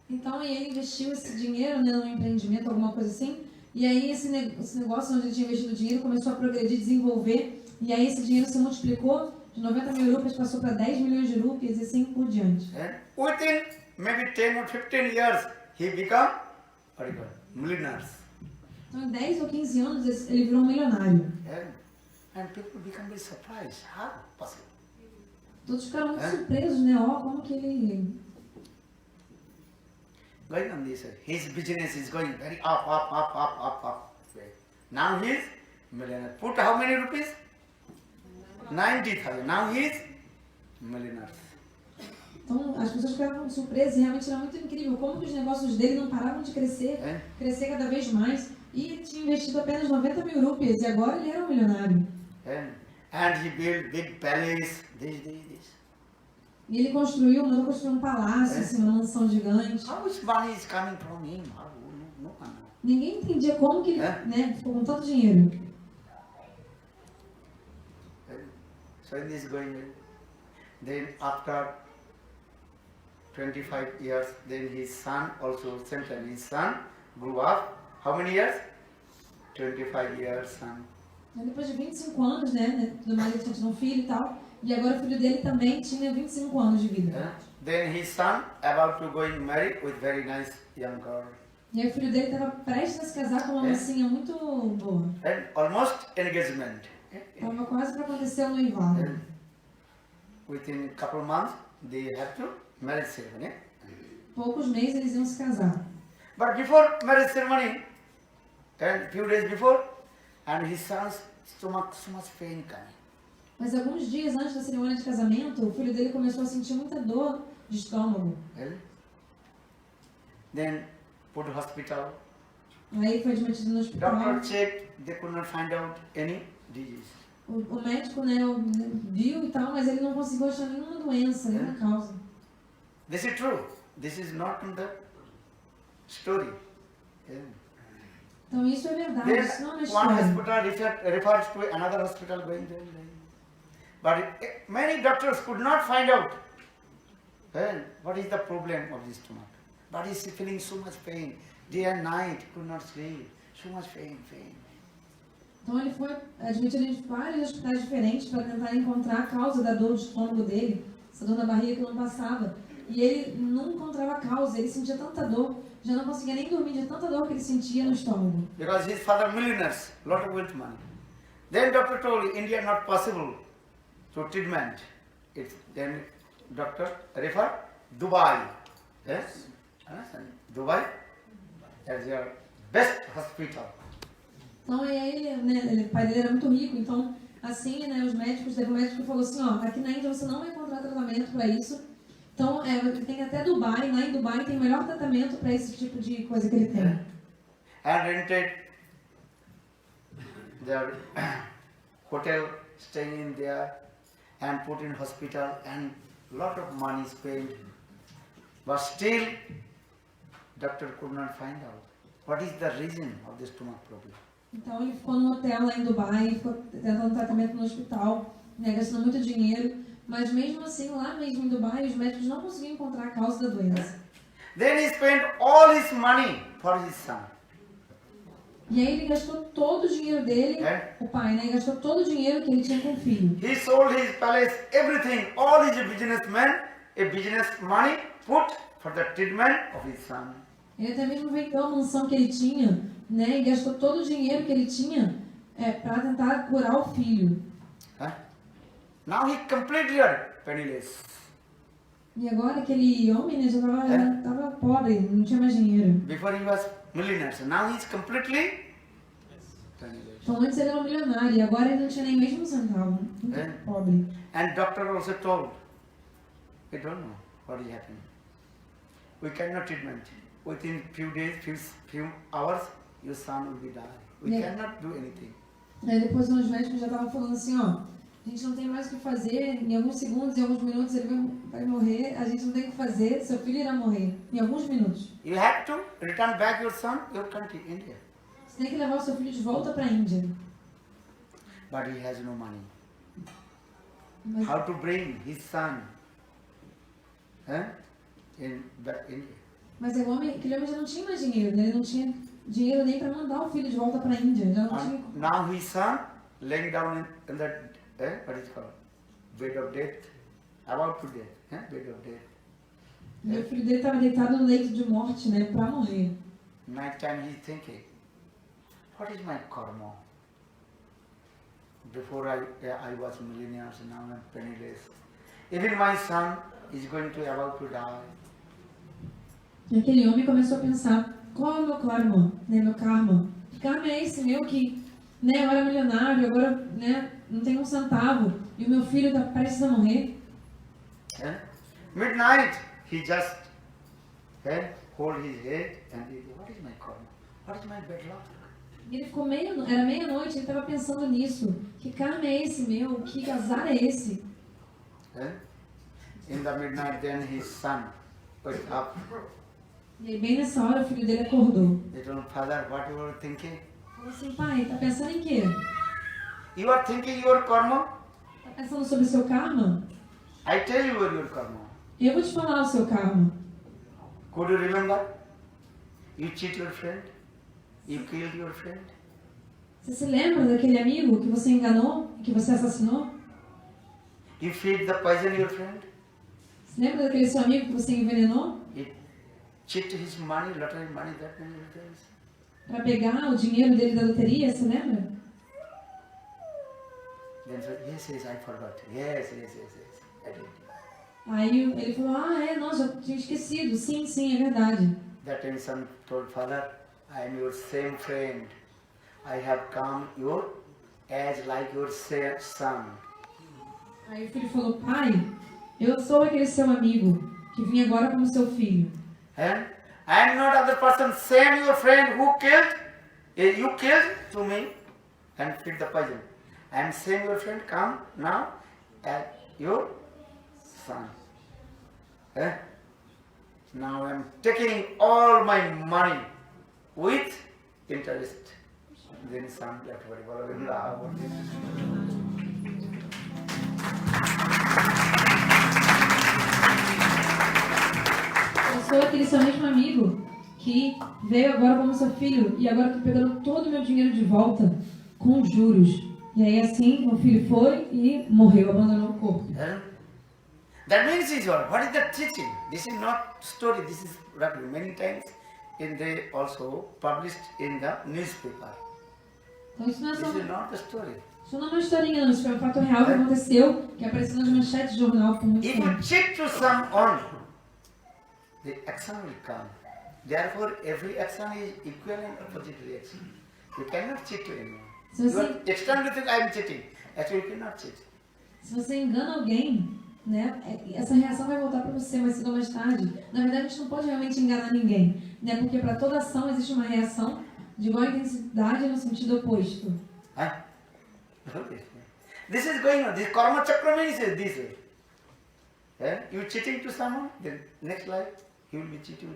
Então ele investiu esse dinheiro né, num empreendimento, alguma coisa assim. E aí esse negócio onde ele tinha investido dinheiro começou a progredir, desenvolver. E aí esse dinheiro se multiplicou. De 90 mil rupias passou para 10 milhões de rupias e assim por diante. Within maybe 10 or 15 years he become millionaires. Então em 10 ou 15 anos ele virou um milionário. And people become very surprised. How possible? Todos ficaram muito surpresos, né? Ó, como que ele... Going on this, his business is going very up. Now he is millionaire. Put how many rupees? 90,000. Now he is millionaire. Então as pessoas ficaram surpresas e realmente era muito incrível como que os negócios dele não paravam de crescer, crescer cada vez mais. E ele tinha investido apenas 90 mil rupias e agora ele era um milionário. And he built big palace, this. E ele mandou construir um palácio, assim, uma mansão gigante. How much money is coming from him? No one knows. Ninguém entendia como que ele né, ficou com tanto dinheiro. So it is going on. Then after 25 years, then his son also, same time, his son grew up. How many years? 25 years, son. Depois de 25 anos, né, do marido tinha um filho e tal, e agora o filho dele também tinha 25 anos de vida. Then his son about to go and marry with very nice young girl. E aí o filho dele estava prestes a se casar com uma mocinha muito boa. And almost engagement. Estava quase para acontecer o noivado. Within a couple of months, they have to marriage ceremony. Poucos meses eles iam se casar. But before marriage ceremony, and few days before, and his son's stomach, so much pain coming. Mas alguns dias antes da cerimônia de casamento, o filho dele começou a sentir muita dor de estômago. Then put to hospital. Aí foi admitido no hospital. Doctor checked, they could not find out any disease. O médico, né, viu e tal, mas ele não conseguiu achar nenhuma doença, nenhuma causa. This is true. This is not in the story. Então isso é verdade, Then isso não é uma one história. hospital refers to another hospital going there. But many doctors could not find out what is the problem of this stomach. But is feeling so much pain. Day and night, could not sleep. So much pain. Então ele foi admitido em vários hospitais diferentes para tentar encontrar a causa da dor de estômago dele, essa dor na barriga que não passava. E ele não encontrava a causa, ele sentia tanta dor, já não conseguia nem dormir de tanta dor que ele sentia no estômago. Because his father millionaires, lot of wealth money. Then doctor told India not possible to treatment. Then doctor refer Dubai. Yes? Dubai as your best hospital. Então aí ele, né, o pai dele era muito rico, então assim, né, os médicos, teve um médico que falou assim, ó, aqui na Índia você não vai encontrar tratamento para isso. Então tem até Dubai, lá em Dubai tem o melhor tratamento para esse tipo de coisa que ele tem. And rented their hotel, staying in there and put in hospital and lot of money spent. But still doctor could not find out what is the reason of the stomach problem. Então ele ficou num hotel lá em Dubai, ficou tentando tratamento no hospital, né, gastando muito dinheiro, mas mesmo assim, lá mesmo em Dubai, os médicos não conseguiam encontrar a causa da doença. Then he spent all his money for his son. E aí ele gastou todo o dinheiro dele, É. o pai, né? Gastou todo o dinheiro que ele tinha com o filho. He sold his palace, everything, all his businessmen, a business money put for the treatment of his son. Ele até mesmo vendeu a mansão que ele tinha, né? E gastou todo o dinheiro que ele tinha para tentar curar o filho. Huh? Now he completely are penniless. E agora aquele homem, né, já tava pobre, não tinha mais dinheiro. Before he was millionaire, so now he's completely penniless. Então antes ele era um milionário e agora ele não tinha nem mesmo um centavo. Muito É. pobre. And doctor also told, we don't know what is happening. We cannot treatment. Within few days, few hours, your son will be die. We Yeah. cannot do anything. Aí depois os médicos já estavam falando assim, ó, a gente não tem mais o que fazer, em alguns segundos, em alguns minutos ele vai morrer, a gente não tem o que fazer, seu filho irá morrer, em alguns minutos. You have to return back your son, your country, India. Você tem que levar o seu filho de volta para a Índia. But he has no money. Mas, How to bring his son in back India? mas aquele homem já não tinha mais dinheiro, né? Ele não tinha dinheiro nem para mandar o filho de volta para a Índia, já não tinha. And now his son laying down in that, what is it called? Bed of death, about to death, bed of death. E o filho dele estava deitado no leito de morte, né? Para morrer. Night time he's thinking, what is my karma? Before I was millionaire, so now I'm penniless. Even my son is going to about to die. E aquele homem começou a pensar, qual é o meu karma, né? Meu karma. Que karma é esse meu que, né? Eu era milionário, agora, né? Não tenho um centavo e o meu filho está prestes a morrer. Midnight he just hold his head and he, what is my karma? What is my bad luck? E ele ficou era meia-noite, ele estava pensando nisso. Que karma é esse meu? Que azar é esse? In the midnight then his son wake up. E aí bem nessa hora o filho dele acordou. He told, Father, what you are thinking? Falou assim, pai, tá pensando em quê? You are thinking your karma? Tá pensando sobre o seu karma? I tell you your karma. Eu vou te falar o seu karma. Could you remember? You cheat your friend? You killed your friend? Você se lembra daquele amigo que você enganou, que você assassinou? You feed the poison your friend? Você lembra daquele seu amigo que você envenenou? You cheat his money, lottery money, that many things. Para pegar o dinheiro dele da loteria, você lembra? Then said, yes, I forgot. Yes, I did. Aí ele falou, nossa, eu tinha esquecido. Sim, é verdade. That time son told father, I am your same friend. I have come as like your son. Aí o filho falou, pai, eu sou aquele seu amigo que vinha agora como seu filho. And I am not other person, same your friend who killed, you killed to me and feed the poison. I am same your friend, come now as your son. Now I am taking all my money with interest. Then son left very well. Eu sou aquele seu mesmo amigo que veio agora como seu filho e agora estou pegando todo o meu dinheiro de volta com juros. E aí assim, meu filho foi e morreu, abandonou o corpo. That means is what is the teaching? This is not story, this is many times and they also published in the newspaper. Então isso não é This só... is not the story. Isso não é uma historinha, não. Isso foi um fato real que aconteceu, que apareceu nas manchetes de jornal por muito If tempo. you cheat to someone, the action will come. Therefore, every action is equal and opposite reaction. You cannot cheat to anyone. Se You você, are externally think I am cheating. Actually, you cannot cheat. se você engana alguém, né, essa reação vai voltar para você mais cedo ou mais tarde. Na verdade, a gente não pode realmente enganar ninguém, né, porque para toda ação existe uma reação de igual intensidade no sentido oposto. Huh? This is going on. This karma chakra means this way. You cheating to someone, then next life he will be cheating.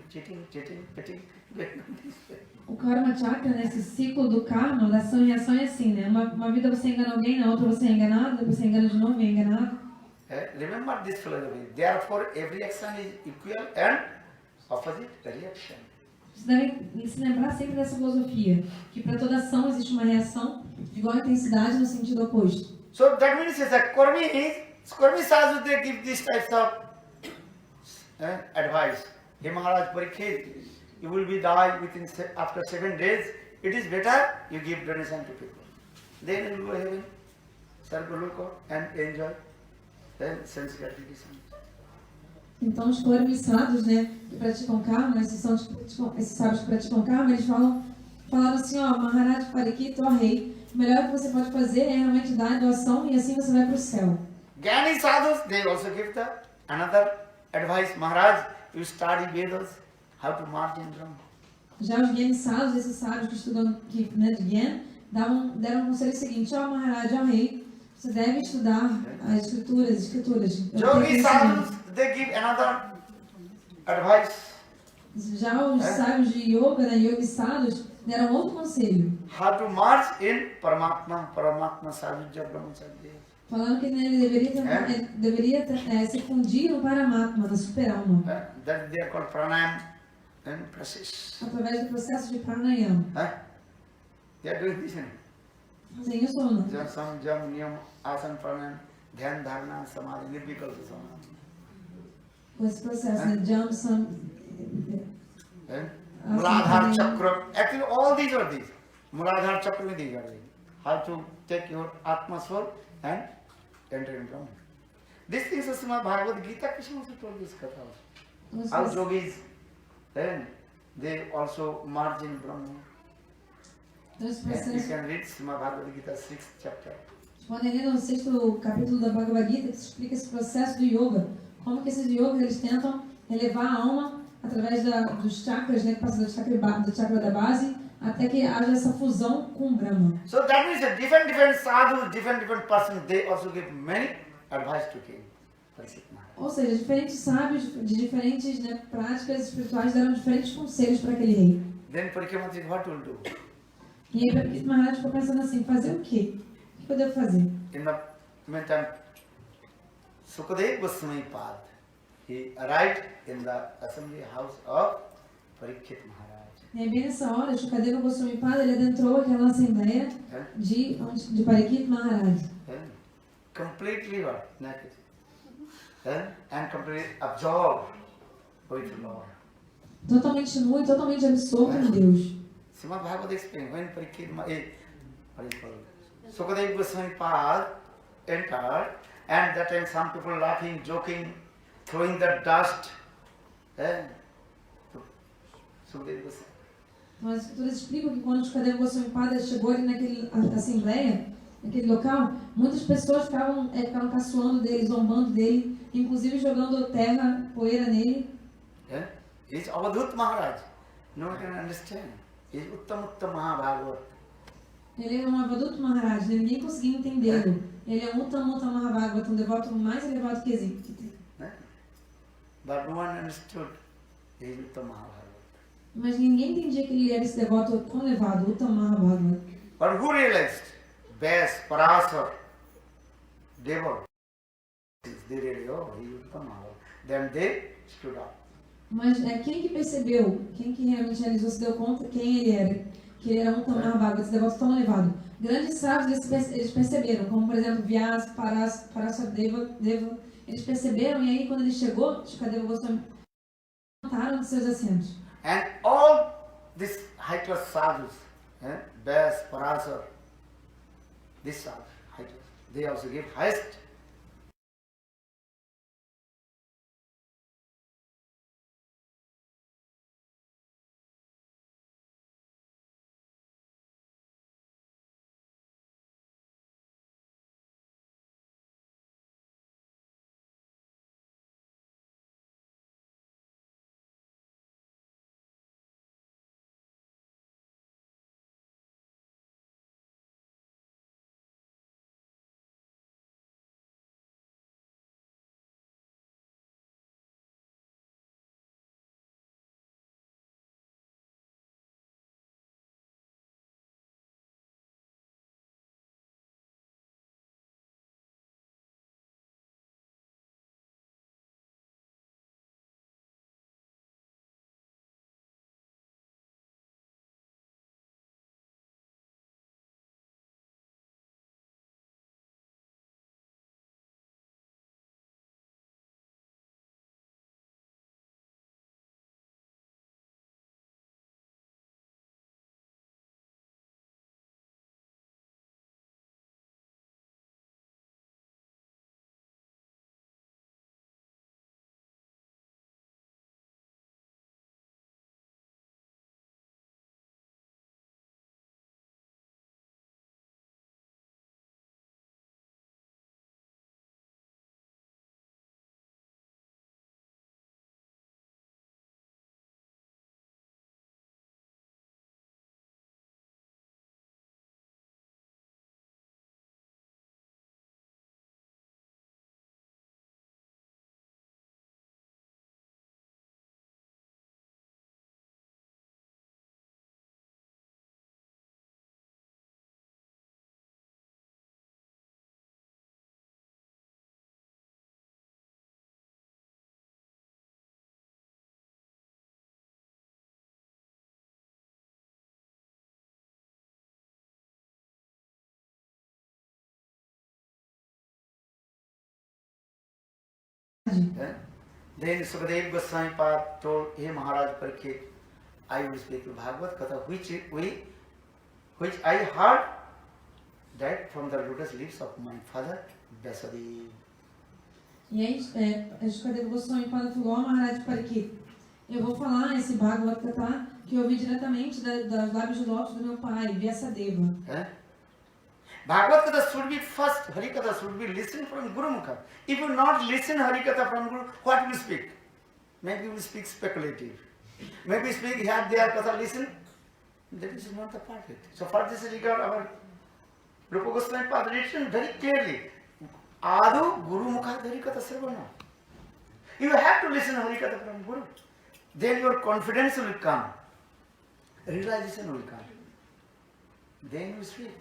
O karma chakra, né, esse ciclo do karma, da ação e reação é assim, né? Uma vida você engana alguém, na outra você é enganado, depois você engana de novo e é enganado. Remember this philosophy. Therefore, every action is equal and opposite reaction. Vocês devem se lembrar sempre dessa filosofia, que para toda ação existe uma reação de igual intensidade no sentido oposto. So that means it's a Kurmi sadhu, they give these types of advice. Hey Maharaj Parikshit, you will be die after 7 days. It is better you give donation to people. Then you will go heaven, serve Goloka and enjoy then sense gratification. Então os clorimissados, né, que praticam karma, esses sábios que praticam karma, eles falaram assim, ó, Maharaj Parikshit, ó rei, o melhor que você pode fazer é realmente dar a doação e assim você vai para o céu. Gyani sadhus, they also give another advice. Maharaj, you study Vedas, how to march in Brahma. Já os Gyanisados, esses sábios que estudam né, de Gyan, deram um conselho seguinte, ó Maharaj, ó rei, você deve estudar as escrituras. Yogi sadhus, they give another advice. Já os sábios de yoga, né, yogisados, deram outro conselho. How to march in Paramatma Sadhya Brahmacharya. Falando que ele deveria se fundir no Paramatma, na super-alma. That they are called pranayam and process. Através do processo de pranayama. They are doing this. Fazem isso ou não? Jam, niyam, asan, pranayam, dhyan, dharana, samadhi, nirvikalpa samadhi. Com esse processo, né? Jam, sam... Muladhara Chakra. Actually, all these are these. Muladhara Chakra, these are these. How to take your Atma soul and enter in Brahman. These things are Srimad Bhagavad Gita. Krishna also told this katha. How yogis, then they also merge in Brahman. You can read Srimad Bhagavad Gita 6th chapter. Podem ler no 6º capítulo da Bhagavad Gita que explica esse processo do yoga. Como que esses yogas eles tentam elevar a alma através dos chakras, né, que passa do chakra da base, até que haja essa fusão com o Brahma. So that means that different sadhus, different persons, they also give many advice to King Parikshit Maharaj. Ou seja, diferentes sábios de diferentes, né, práticas espirituais deram diferentes conselhos para aquele rei. Then Parikshit Maharaj, what will do? E aí Parikshit Maharaj ficou pensando assim, fazer o quê? O que eu devo fazer? In the meantime, Sukadeva Goswami Pad, he arrived in the assembly house of Parikshit Maharaj. E aí, bem nessa hora, Shukadeva Goswami Pada, ele adentrou aquela assembleia de Parikshit Maharaj. Completely naked. And completely absorbed with the Lord. Totalmente nu e totalmente absorto em Deus. Srimad Bhagavad explains when Sukadeva Goswami Pad entered, and that time some people laughing, joking, throwing the dust. Sukadeva Goswami. Então, as escrituras explicam que quando Shukadeva Goswami Pada chegou ali naquela assembleia, naquele local, muitas pessoas ficavam caçoando dele, zombando dele, inclusive jogando terra, poeira nele. He is Avadhut Maharaj. No one can understand. He is Uttam Mahabhagavat. Ele é um Avadhut Maharaj, né? Ninguém conseguia entendê-lo. Ele é um Uttam Mahabhagavat, um devoto mais elevado que existe. But no one understood. He is Uttam Mahabhagavat. Mas ninguém entendia que ele era esse devoto tão elevado, Uttam Mahabhagavat. But who realized? Vyas, Parasar, Deva. They realized, oh, he is Uttam Mahabhagavat. Then they stood up. Mas quem que percebeu, quem que realmente realizou, se deu conta quem ele era, que ele era um Tamar esse devoto tão elevado. Grandes sábios eles perceberam, como por exemplo Vyas, Parasar, Deva, eles perceberam e aí quando ele chegou, Shukadeva Goswami levantaram de seus assentos. And all these high class sadhus, Vyas, Parasar, these sadhus, high class, they also give highest Then Sukadeva Goswami Pad told, "Hey Maharaj Parikshit, I will speak the Bhagavad Katha, which I heard that from the lotus lips of my father Vyasadeva." E aí, Shukadeva Goswami Pada falou, ó Maharaj Parikshit, eu vou falar esse Bhagavad Gita que eu ouvi diretamente das lábios de lótus do meu pai, Vyasadeva. Bhagavad Gita should be first, Hari Katha should be listened from Guru Mukha. If you not listen Hari Katha from Guru, what will you speak? Maybe you will speak speculative. Maybe speak here, there, Katha, listen. That is not the perfect. So for this regard, our Rupa Goswami Pada written very clearly, Adu Guru Mukha Hari Katha Sarvana. You have to listen Hari Katha from Guru. Then your confidence will come. Realization will come. Then you speak.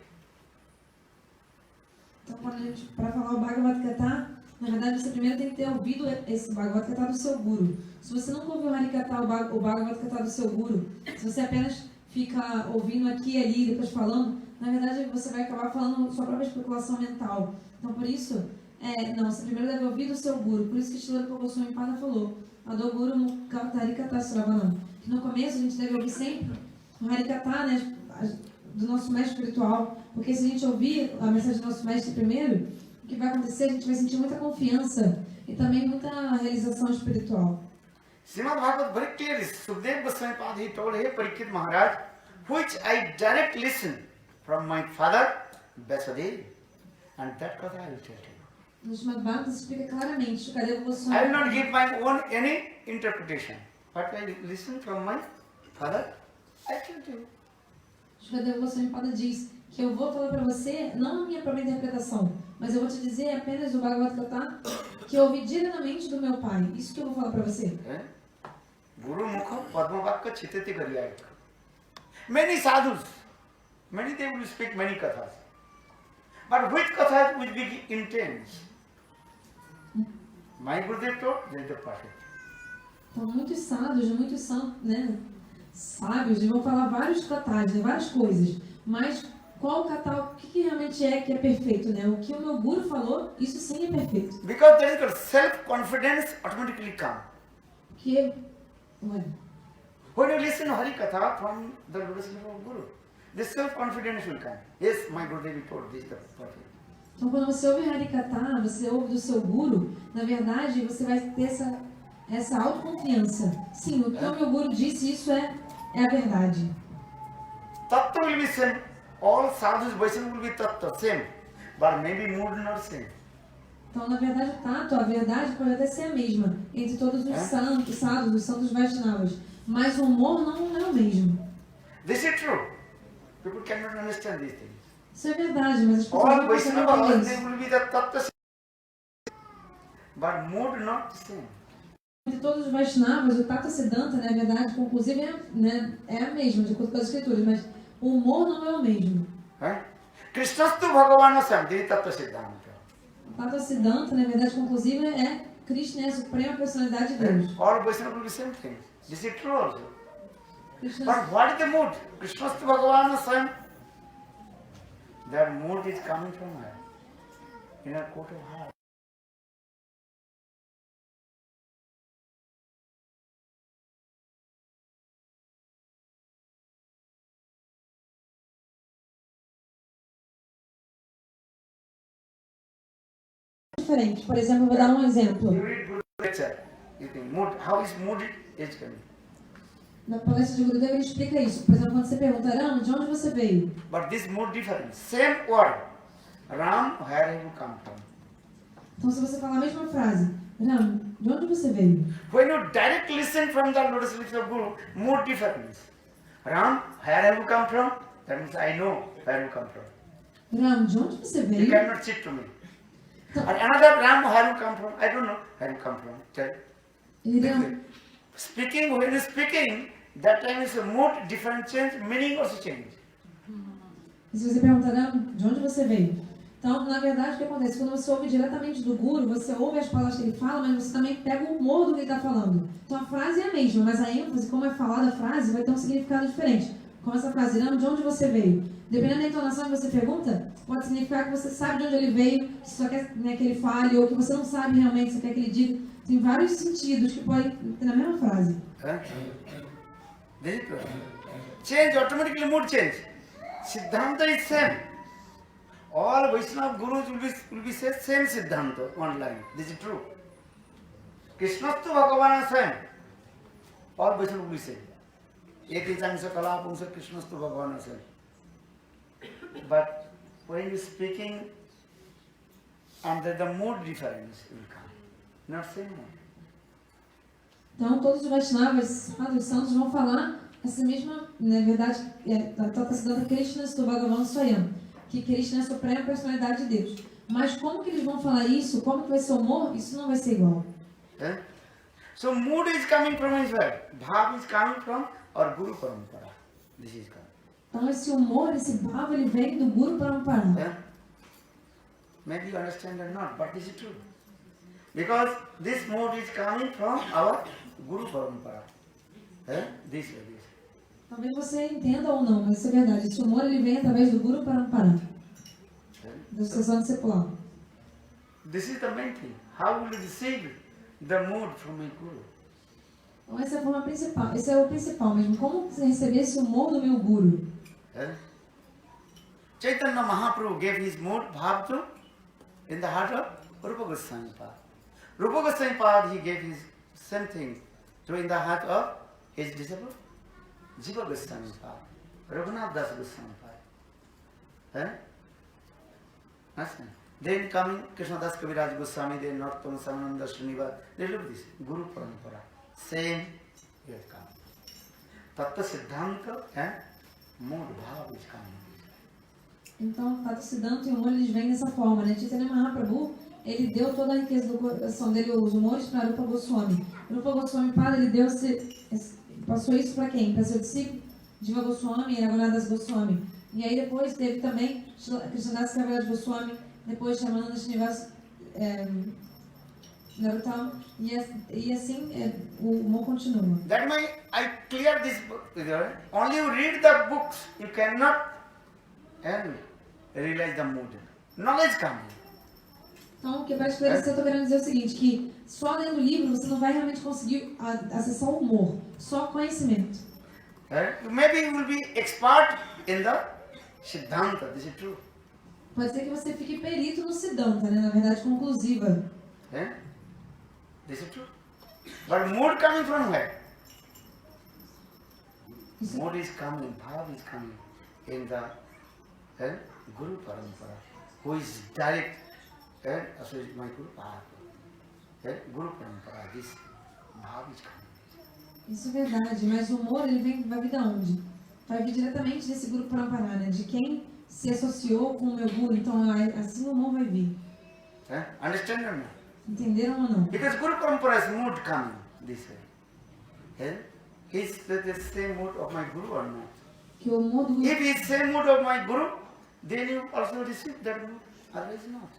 Então, para falar o Bhagavad Gita, na verdade você primeiro tem que ter ouvido esse Bhagavad Gita do seu Guru. Se você nunca ouviu o Harikata, o Bhagavad Gita do seu Guru, se você apenas fica ouvindo aqui e ali, depois falando, na verdade você vai acabar falando sua própria especulação mental. Então, por isso, não, você primeiro deve ouvir do seu Guru. Por isso que Srila Rupa Goswami Pada falou, Ado Guru Mukha Harikata Sravanam. Que no começo a gente deve ouvir sempre o Harikata, né, do nosso mestre espiritual, porque se a gente ouvir a mensagem do nosso mestre primeiro, o que vai acontecer? A gente vai sentir muita confiança e também muita realização espiritual. Srimad Bhagavad very clearly, Sukadeva Goswami Pada, he told, "Hey Parikshit Maharaj, which I direct listen from my father Vyasadeva, and that Katha I will tell you." No Srimad Bhagavatam se explica claramente, Shukadeva Goswami. I will not give my own any interpretation. What I listen from my father, I tell to you. Shukadeva Goswami Pada diz que eu vou falar para você, não a minha própria interpretação, mas eu vou te dizer apenas o Bhagavad Gita que eu ouvi diretamente do meu pai. Isso que eu vou falar para você. Guru Mukha Padma Vakka Chitati Gariyaka. Many sadhus, many they will speak many kathas. But which kathas will be intense? My Gurudev told, there is the perfect. Então, muitos sábios, sábios, vão falar vários katas, várias coisas. Mas qual kata, o que realmente é que é perfeito, né? O que o meu Guru falou, isso sim é perfeito. Because there is the self-confidence automatically come. Porque, when you listen to Hari Katha from the lotus feet of Guru, this self-confidence will come. Yes, my Gurudev told this is the perfect. Então, quando você ouve Harikata, você ouve do seu Guru, na verdade, você vai ter essa autoconfiança. Sim, o que o meu Guru disse, isso é a verdade. Tattva will be same. All sadhus, Vaishnavas will be tattva, same. But maybe mood not same. Então, na verdade, o tato, a verdade pode até ser a mesma entre todos os santos, sadhus, os santos Vaishnavas. Mas o humor não é o mesmo. This is true. People cannot understand these things. Isso é verdade, mas as pessoas All não conseguem Vaishnavas, entender they isso. will be the tattva, but mood not same. Entre todos os Vaishnavas, o Tata Siddhanta, na verdade, conclusive, é a mesma, de acordo com as escrituras, mas o humor não é o mesmo. Krishnastu Bhagavana Samdhi Tattva Siddhanta. O Tata Siddhanta, na verdade, conclusive, é Krishna, é a suprema personalidade de Deus. All Vaishnavas will be same thing. This is true also. Krishna, But what is the mood? Krishnastu Bhagavana Sam. That mood is coming from her. In her coat of heart. diferente. Por exemplo, eu vou dar um exemplo. You read Guru lecture. You think mood. How is mood is coming? Na palestra de Gurudeva ele explica isso. Por exemplo, quando você pergunta, Ram, de onde você veio? But this mood different. Same word. Ram, where have you come from? Então, se você falar a mesma frase, Ram, de onde você veio? When you direct listen from the lotus lips of Guru, mood difference. Ram, where have you come from? That means I know where you come from. Ram, de onde você You veio? cannot cheat to me. And another Ram, where you come from? I don't know where you come from. Tell. Ram, Speaking, when you speaking, that time is a mood different change, meaning also change. e se você perguntar, Ram, de onde você veio? Então, na verdade, o que acontece? Quando você ouve diretamente do Guru, você ouve as palavras que ele fala, mas você também pega o humor do que ele está falando. Então, a frase é a mesma, mas a ênfase, como é falada a frase, vai ter um significado diferente. Como essa frase, Ram, de onde você veio? Dependendo da entonação que você pergunta, pode significar que você sabe de onde ele veio, se só quer que ele fale, ou que você não sabe realmente, se quer que ele diga. Tem vários sentidos que podem ter na mesma frase. This is true. Change, automatically mood change. Siddhanta is same. All Vaishnava gurus will be say same Siddhanta, one line. This is true. Krishnastu Bhagavan same. All Vaishnava will be same. Ekicangsa kalapungsa Krishnastu Bhagavan same. But when you speaking, and the mood difference will come. Not same mood. Então, todos os Vaishnavas, os santos, vão falar essa mesma, na verdade, está citando Krishna Bhagavan Swayam, que Krishna é a suprema personalidade de Deus. Mas como que eles vão falar isso? Como que vai ser o humor? Isso não vai ser igual. So mood is coming from his word. Bhav is coming from our Guru Parampara. This is coming. Então, esse humor, esse bhava, ele vem do Guru Parampara. Maybe you understand or not, but this is true. Because this mood is coming from our Guru Parampara. This way, this. Talvez você entenda ou não, mas isso é verdade. Esse humor, ele vem através do Guru Parampara. Da sucessão discipular. This is the main thing. How will you receive the mood from my Guru? Então, essa é a forma principal. Esse é o principal mesmo. Como você receber esse humor do meu Guru? Chaitanya Mahaprabhu gave his mood, bhav to, in the heart of Rupa Goswami Pad. Rupa Goswami Pad, he gave his same thing to in the heart of his disciple, Jiva Goswami Pad, Raghunath Das Goswami Pad. Then coming Krishna Das Kaviraj Goswami, then Narottam Samananda Srinivas, they look this, Guru Parampara, same he has come. Tattva Siddhanta and mood bhav is coming. Então, Tato Siddhanta e o humor, eles vêm dessa forma, né? Chaitanya Mahaprabhu, ele deu toda a riqueza do coração dele, os humores, para Rupa Goswami. Rupa Goswami Pada, ele passou isso para quem? Para seu discípulo, Jiva Goswami e Raghunath Das Goswami. E aí depois teve também Krishnadas Kaviraj Goswami, depois Shamananda Srinivas Narottam, e assim o humor continua. That way I clear this book. Only you read the books, you cannot realize the mood. Knowledge comes. Então, o que para esclarecer, eu estou querendo dizer o seguinte, que só lendo o livro você não vai realmente conseguir acessar o humor, só conhecimento. Maybe you will be expert in the Siddhanta, this is true. Pode ser que você fique perito no Siddhanta, né? Na verdade, conclusiva. This is true. But mood coming from where? Mood is coming, bhav is coming in the Guru Parampara, who is direct, my Guru Parampara. Guru Parampara, this bhav is coming. Isso é verdade, mas o humor ele vai vir de onde? Vai vir diretamente desse Guru Parampara, né? De quem se associou com o meu Guru, então assim o humor vai vir. Understand or not? Entenderam ou não? Because Guru Parampara's mood coming this way. Is the same mood of my Guru or not? Que o humor do Guru... If it's same mood of my Guru, then you also receive that mood, otherwise not.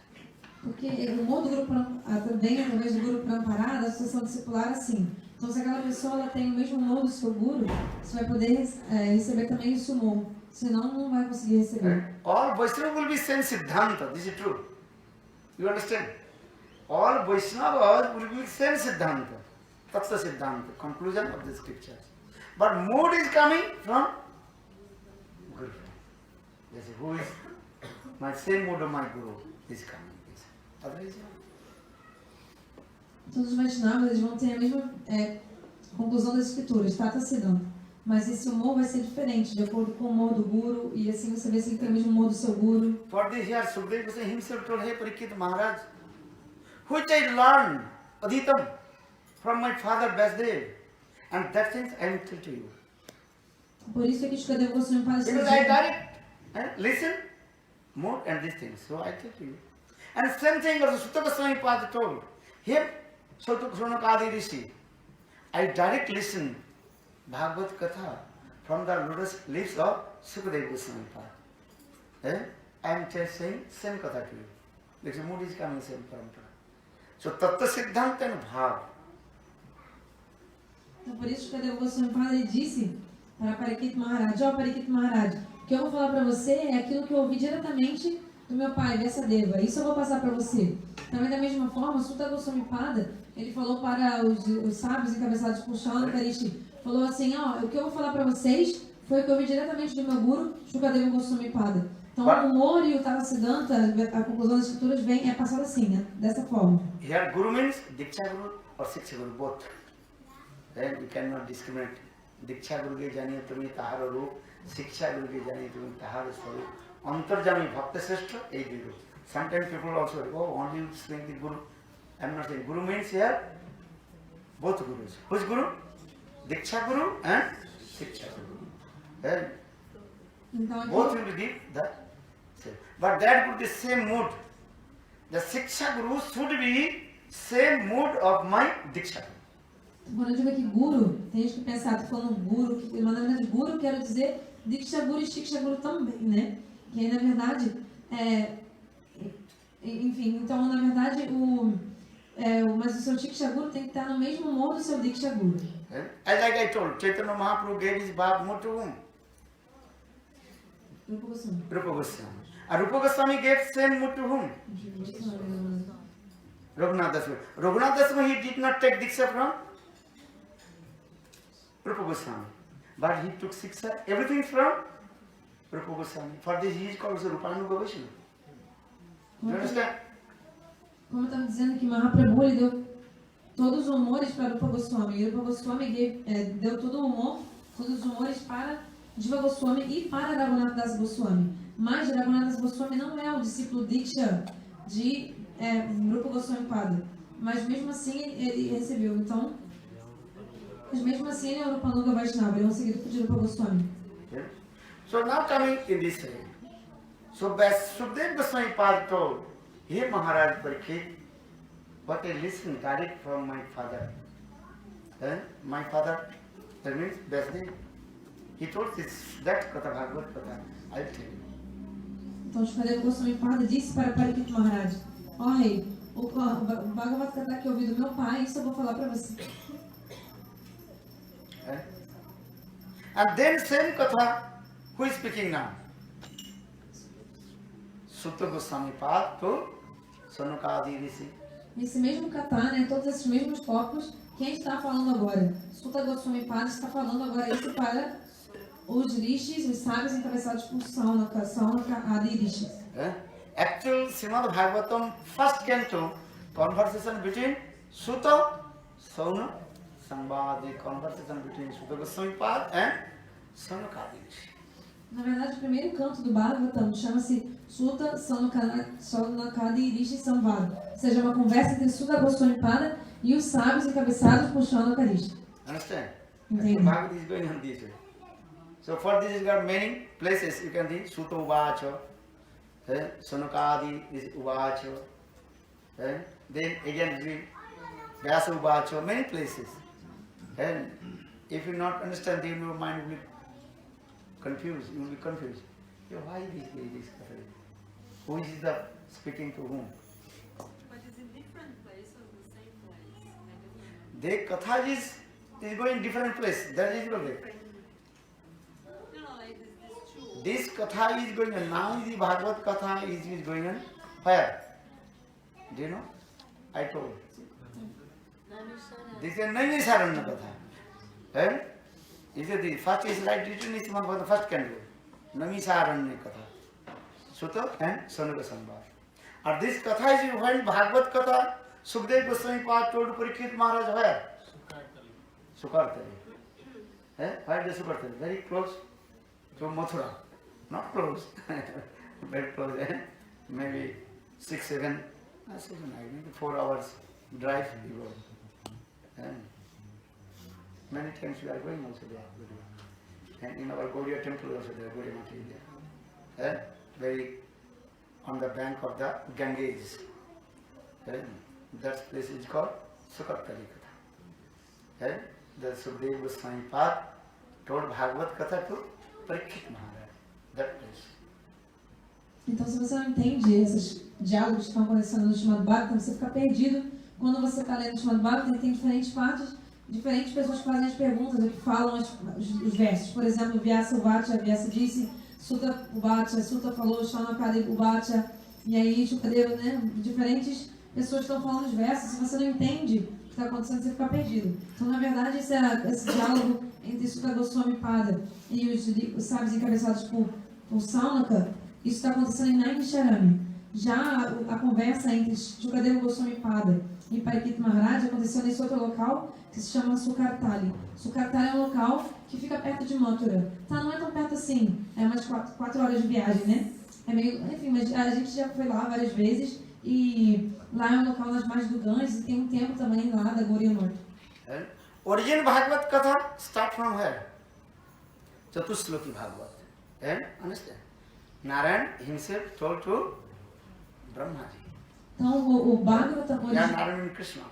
Porque o humor do Guru Parampara também, através do Guru Parampara, da associação discipular, assim. Então, se aquela pessoa ela tem o mesmo humor do seu Guru, você vai poder receber também esse humor. Senão, não vai conseguir receber. All Vaishnavas will be same Siddhanta, this is true. You understand? All Vaishnavas will be same Siddhanta. That's the Siddhanta, conclusion of the scriptures. But mood is coming from Guru. This is who is my same mood of my Guru is coming. Otherwise, todos os Vaishnavas eles vão ter a mesma conclusão das escrituras, Tata Siddhanta. Mas esse humor vai ser diferente, de acordo com o humor do Guru, e assim você vê se ele tem o mesmo humor do seu Guru. For this year, Sukadeva Goswami himself told, "Hey Parikshit Maharaj, which I learned Aditam from my father Vasudev, and that things I will tell to you." Por isso é que Sukadeva Goswami fala isso. Because I direct, listen, more and these things, so I tell to you. And same thing also Sutta Goswami Pada told him, Sonakadi Rishi, I direct listen Bhagavad Katha from the lotus lips of Sukadeva Goswami Pada. I am just saying same Katha to you. Because mood is coming same parampara. So Tattva Siddhanta and Bhav. Então por isso Sukadeva Goswami Pada ele disse para Parikshit Maharaj, ó Parikshit Maharaj, o que eu vou falar para você é aquilo que eu ouvi diretamente do meu pai, Vyasadeva. Isso eu vou passar para você. Também da mesma forma, Sutta Goswami Pada, ele falou para os sábios encabeçados por Shaunakarishi, falou assim, ó, o que eu vou falar para vocês foi o que eu vi diretamente do meu guru, Shukadeva Goswami Pada. Então o humor e o Tarasiddhanta, a conclusão das escrituras é passada assim, né? Dessa forma. Here Guru means Diksha Guru or Shiksha Guru, both. Then you cannot discriminate. Diksha Guru ke janiye tumi tahar roop, Shiksha Guru ke janiye tumi tahar swarup. Antarjami Bhakta Shrestha, a Guru. Sometimes people also say, oh, only you saying the Guru. I am not saying. Guru means here both Gurus. Who's Guru? Diksha Guru and Shiksha Guru. Then Então, both will give the same. But that would be same mood. The Shiksha Guru should be same mood of my Diksha Guru. quando eu digo aqui guru, tem gente que pensa, tô falando guru, mas na verdade guru quero dizer Diksha Guru e Shiksha Guru também, né? Que aí na verdade, enfim, então na verdade mas o seu Shiksha Guru tem que estar no mesmo modo do seu Diksha Guru. As like I told, Chaitanya Mahaprabhu gave his bhag more to whom? Rupa Goswami. Rupa Goswami. And Rupa Goswami gave same mood to whom? Raghunath Das Goswami. Raghunath Das Goswami, he did not take Diksha from Rupa Goswami. But he took Shiksha, everything from Rupa Goswami. For this he is called Rupanuga Vaishnava. You understand? Como eu estava dizendo que Mahaprabhu ele deu todos os humores para Rupa Goswami. E Rupa Goswami deu todo o humor, todos os humores para Jiva Goswami e para Raghunath Das Goswami. Mas Raghunath Das Goswami não é o discípulo Diksha de Rupa Goswami Pada. Mas mesmo assim ele recebeu. Então, mas mesmo assim ele é o Rupanuga Vaishnava, ele é um seguidor de Rupa Goswami. Yeah. So now coming in this way. So as Sukadeva Goswami Pada told, here Maharaj Parikshit, what I listened, got it from my father. My father, that means Vyasdev. He told that Katha, Bhagavad Katha, I'll tell you. Então Shukadeva Goswami Pada disse para Parikshit Maharaj, ó rei, o Bhagavad Gita que eu ouvi do meu pai, isso eu vou falar para você. And then same Katha, who is speaking now? Sutta Goswami Pada to Sanukadi Rishi. Nesse mesmo kata, né, todos esses mesmos tópicos, quem está falando agora? Sutta Goswami Pada está falando agora isso para os rishis, os sábios encabeçados por Saunaka Adi Rishis. Actual Srimad Bhagavatam first canto, conversation between Sutta, Sauna, Sambhadi, conversation between Sutta Goswami Pada and Sanukadi Rishi. Na verdade, o primeiro canto do Bhagavatam chama-se Sutta Saunakadi Rishi Samvad, ou seja, uma conversa entre Sutta Goswami Pada e os sábios encabeçados por Shaunakarishi. Understand? Entendi. Bhagavad is going on this way. So for this you got many places you can see Sutta Uvacha, Sanukadi is Uvacha, then again read Vyasa Uvacha, many places. And if you not understand, then your mind will be confused. You will be confused. Why this? Who is the speaking to whom? But it's in different places or the same place? The Katha is going different place. That is what they. No, like this two. This Katha is going on. Now the Bhagavad Katha is going on. Where? Do you know? I told. This is Naimisaranya Katha. Is the first is right written is one for the first candle. Naimisaranya Katha. Sutta and Sanuka Sambhava. And this Katha is when Bhagavad Katha, Sukadeva Goswami Pada told Parikshit Maharaj where? Sukartali. Where is the Sukartali? Very close to Mathura. Not close. Very close. Maybe 6-7, maybe 4 hours drive you go. Many times we are going also there. And in our Gaudiya temple also there, Gaudiya Mata is there. Very on the bank of the Ganges. That place is called Sukartali Katha. The Sukadeva Goswami Pada told Bhagavad Katha to Parikshit Maharaj. That place. Então, se você não entende esses diálogos que estão acontecendo no Srimad Bhagavatam, você fica perdido quando você está lendo o Srimad Bhagavatam. Tem diferentes partes, diferentes pessoas que fazem as perguntas, que falam os versos. Por exemplo, Vyasa Uvacha, Vyasa disse, Sutta Uvacha, Sutta falou, Shaunakadi Uvacha, e aí Shukadeva, né? Diferentes pessoas estão falando os versos. Se você não entende o que está acontecendo, você fica perdido. Então, na verdade, esse diálogo entre Sutta Goswami Pada e os sábios encabeçados por Saunaka, isso está acontecendo em Naimisharami. Já a conversa entre Shukadeva Goswami Pada e Parikshit Maharaj aconteceu nesse outro local que se chama Sukartali. Sukartali é um local que fica perto de Mathura. Tá, não é tão perto assim, é umas 4 horas de viagem, né? É meio, enfim, mas a gente já foi lá várias vezes e lá é um local nas margens do Ganges e tem um templo também lá da Gaudiya Math. Origin Bhagavad Katha start from where? Chatusloki Bhagavad. And understand? Narayan himself told to Brahmaji. Então o Bhagavatam original, Narayan and Krishna.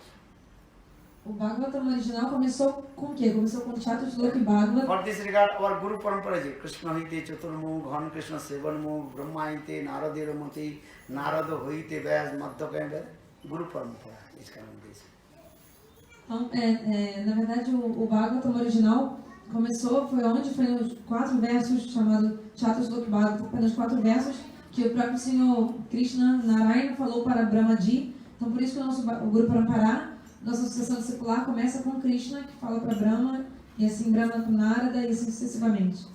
o Bhagavatam original começou com o quê? Começou com Chatusloki Bhagavad. For this regard, our Guru Parampara ji, Krishna hite Chaturmukh, Ghan Krishna Sevanmukh, Brahma hite Narada Ramati, Narada hoite Vyas Madhyakaya, Guru Parampara is coming this. Então, na verdade, o Bhagavatam original começou, foi nos 4 versos chamado Chatusloki Bhagavatam, apenas 4 versos que o próprio Senhor Krishna Narayana falou para Brahmaji. Então, por isso que o Guru Parampara, nossa associação discipular, começa com Krishna, que fala para Brahma, e assim Brahma com Narada, e assim sucessivamente.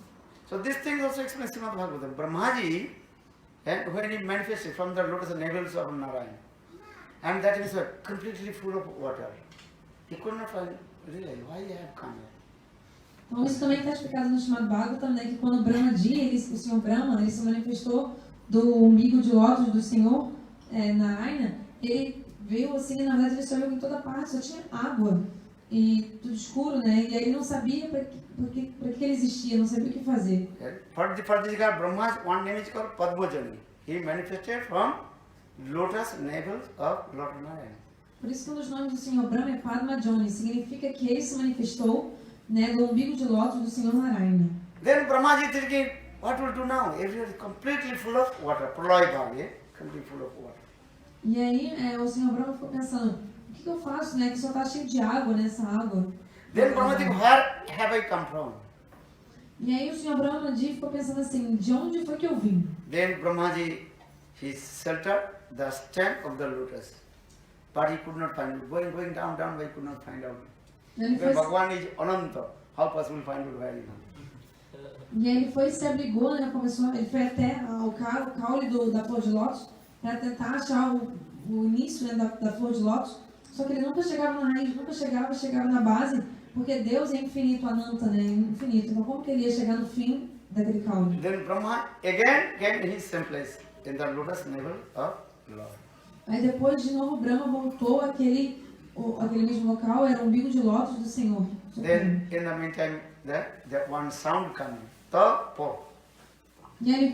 So this thing also explains Srimad Bhagavatam. Brahmaji, and when he manifested from the lotus navels of Narayana, and that is completely full of water, he could not realize why I have come here. Então, isso também está explicado no chamado Bhagavatam, né, que quando Brahmaji, o Senhor Brahma, ele se manifestou do umbigo de lótus do Senhor Narayana, ele veio assim, na verdade ele só viu em toda parte, só tinha água e tudo escuro, né? E aí ele não sabia para que ele existia, não sabia o que fazer. For this guy, Brahma's one name is called Padmajani. He manifested from lotus navels of Lord Narayana. Por isso que um dos nomes do Senhor Brahma é Padmajani, significa que ele se manifestou, né, do umbigo de lótus do Senhor Narayana. Then Brahmaji thinking, what will do now? Everywhere is completely full of water. Pralaya Bhava, completely full of water. E aí o Senhor Brahma ficou pensando, o que eu faço, né? Que só está cheio de água nessa água. Then Brahmaji, where have I come from? E aí o Senhor Brahmaji ficou pensando assim, de onde foi que eu vim? Then Brahmaji, he sheltered the stem of the lotus. But he could not find it. Going down, but he could not find out. Ele When foi, Bhagavan is Ananta, how possible to find out where he is? e aí ele foi e se abrigou, né? Ele foi até o caule da flor de lótus para tentar achar o início, né, da flor de lótus. Só que ele nunca chegava na raiz, nunca chegava na base, porque Deus é infinito, Ananta, né? Infinito. Então como que ele ia chegar no fim daquele caule? Then Brahma again came in his same place, in the lotus navel of Lord. Aí depois de novo Brahma voltou àquele mesmo local, era o umbigo de lótus do Senhor. Then in the meantime, that one sound coming, Tapa. E aí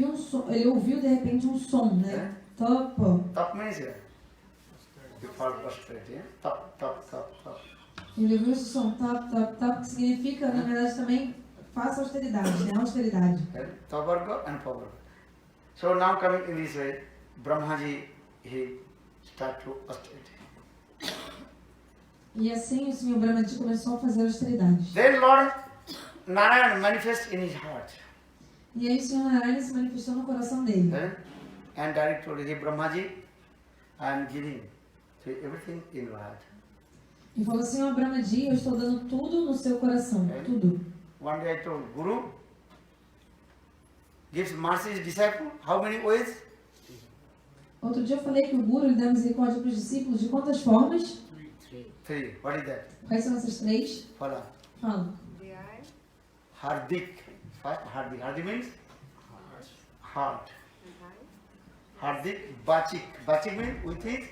ele ouviu de repente um som, né? Tapa. Tap means here. You fall prostrate, yeah? Tap, tap, tap, tap. Ele ouviu esse som, tap, tap, tap, que significa, na verdade, também faça austeridade, né? Austeridade. Tavarga and Pavarga. So now coming in this way, Brahmaji, he start to austerity. E assim o Senhor Brahmaji começou a fazer austeridade. Then Lord Narayana manifests in his heart. E aí o Senhor Narayana se manifestou no coração dele. And directly told him, Brahmaji, I am giving to everything in your heart. E falou assim, ó Brahmaji, eu estou dando tudo no seu coração, tudo. One day I told Guru, gives mercy to his disciple, how many ways? Outro dia eu falei que o Guru ele dá misericórdia para os discípulos de quantas formas? Three. What is that? Quais são essas 3? Fala. Fala. The eye, Hardik. First, Hardik. Hardik means heart. the eye, Hardik. Bachik. Bachik means with his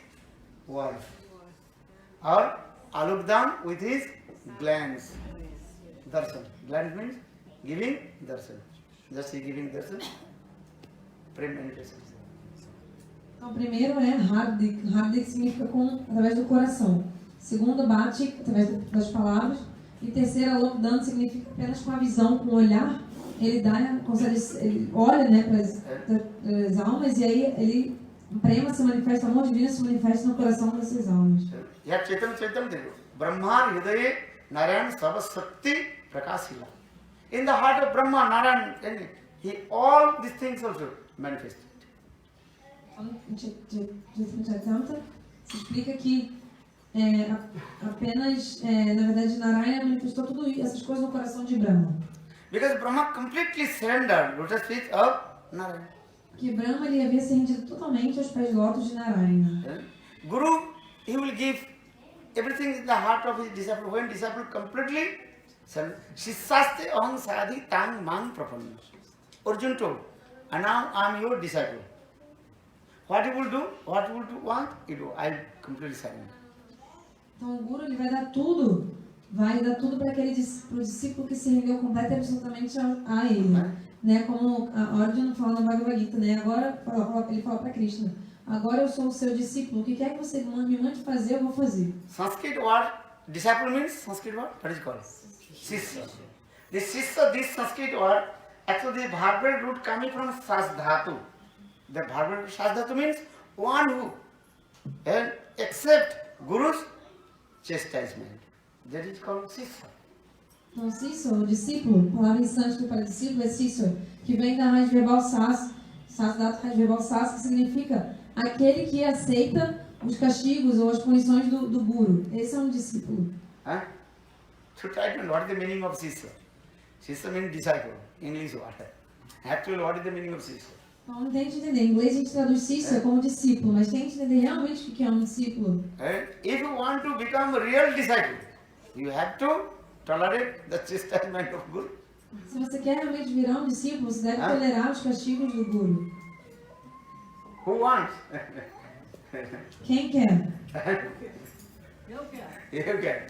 word. Or Alukdam with his glance. Darshan. Glance means giving darshan. Just he giving darshan. Prem manifestation. Então, primeiro é Hardik. Hardik significa através do coração. Segundo, Batik, através das palavras. E terceiro, Alokdan significa apenas com a visão, com o olhar. Ele ele olha, né, para as almas e aí ele prema, se manifesta, o amor divino se manifesta no coração dessas almas. Yeah, Chaitanya, Brahma Hridaye Narayan Sarvasakti Prakashila. In the heart of Brahma, Narayan, all these things also manifested. Chaitanya se explica que apenas, na verdade, Narayana manifestou tudo essas coisas no coração de Brahma. Because Brahma completely surrendered lotus feet of Narayana. Que Brahma ele havia se rendido totalmente aos pés lótus de Narayana. Guru, he will give everything in the heart of his disciple. When disciple completely surrender, Shishaste aham sadhi tang mang prapanna. Arjuna told, and now I am your disciple. What you will do? What you will do? Want? You do. I will completely surrender. Então o Guru ele vai dar tudo para aquele pro discípulo que se rendeu completa e absolutamente a ele, né? Como a Arjuna fala no Bhagavad Gita, né? Agora ele fala para Krishna: agora eu sou o seu discípulo. O que quer que você me mande fazer, eu vou fazer. Sanskrit word disciple means Sanskrit word. What is it called? Sisya. This Sisya, this Sanskrit word, actually the verbal root coming from Sasdhatu. The verbal root Sasdhatu means one who accept Guru's chastisement. That is called Sisya. Então, Sisya, o discípulo, a palavra em sânscrito para discípulo é Sisya, que vem da raiz verbal sas, sasdhatu, raiz verbal sas, que significa aquele que aceita os castigos ou as punições do Guru. Esse é um discípulo. To try to know what is the meaning of Sisya. Sisya means disciple, English word. Actually, what is the meaning of Sisya? Então, tente entender. Em inglês a gente traduz Sisya como discípulo, mas tente entender realmente o que é um discípulo. If you want to become a real disciple, you have to tolerate the chastisement of Guru. Se você quer realmente virar um discípulo, você deve tolerar os castigos do Guru. Who wants? Quem quer? You can.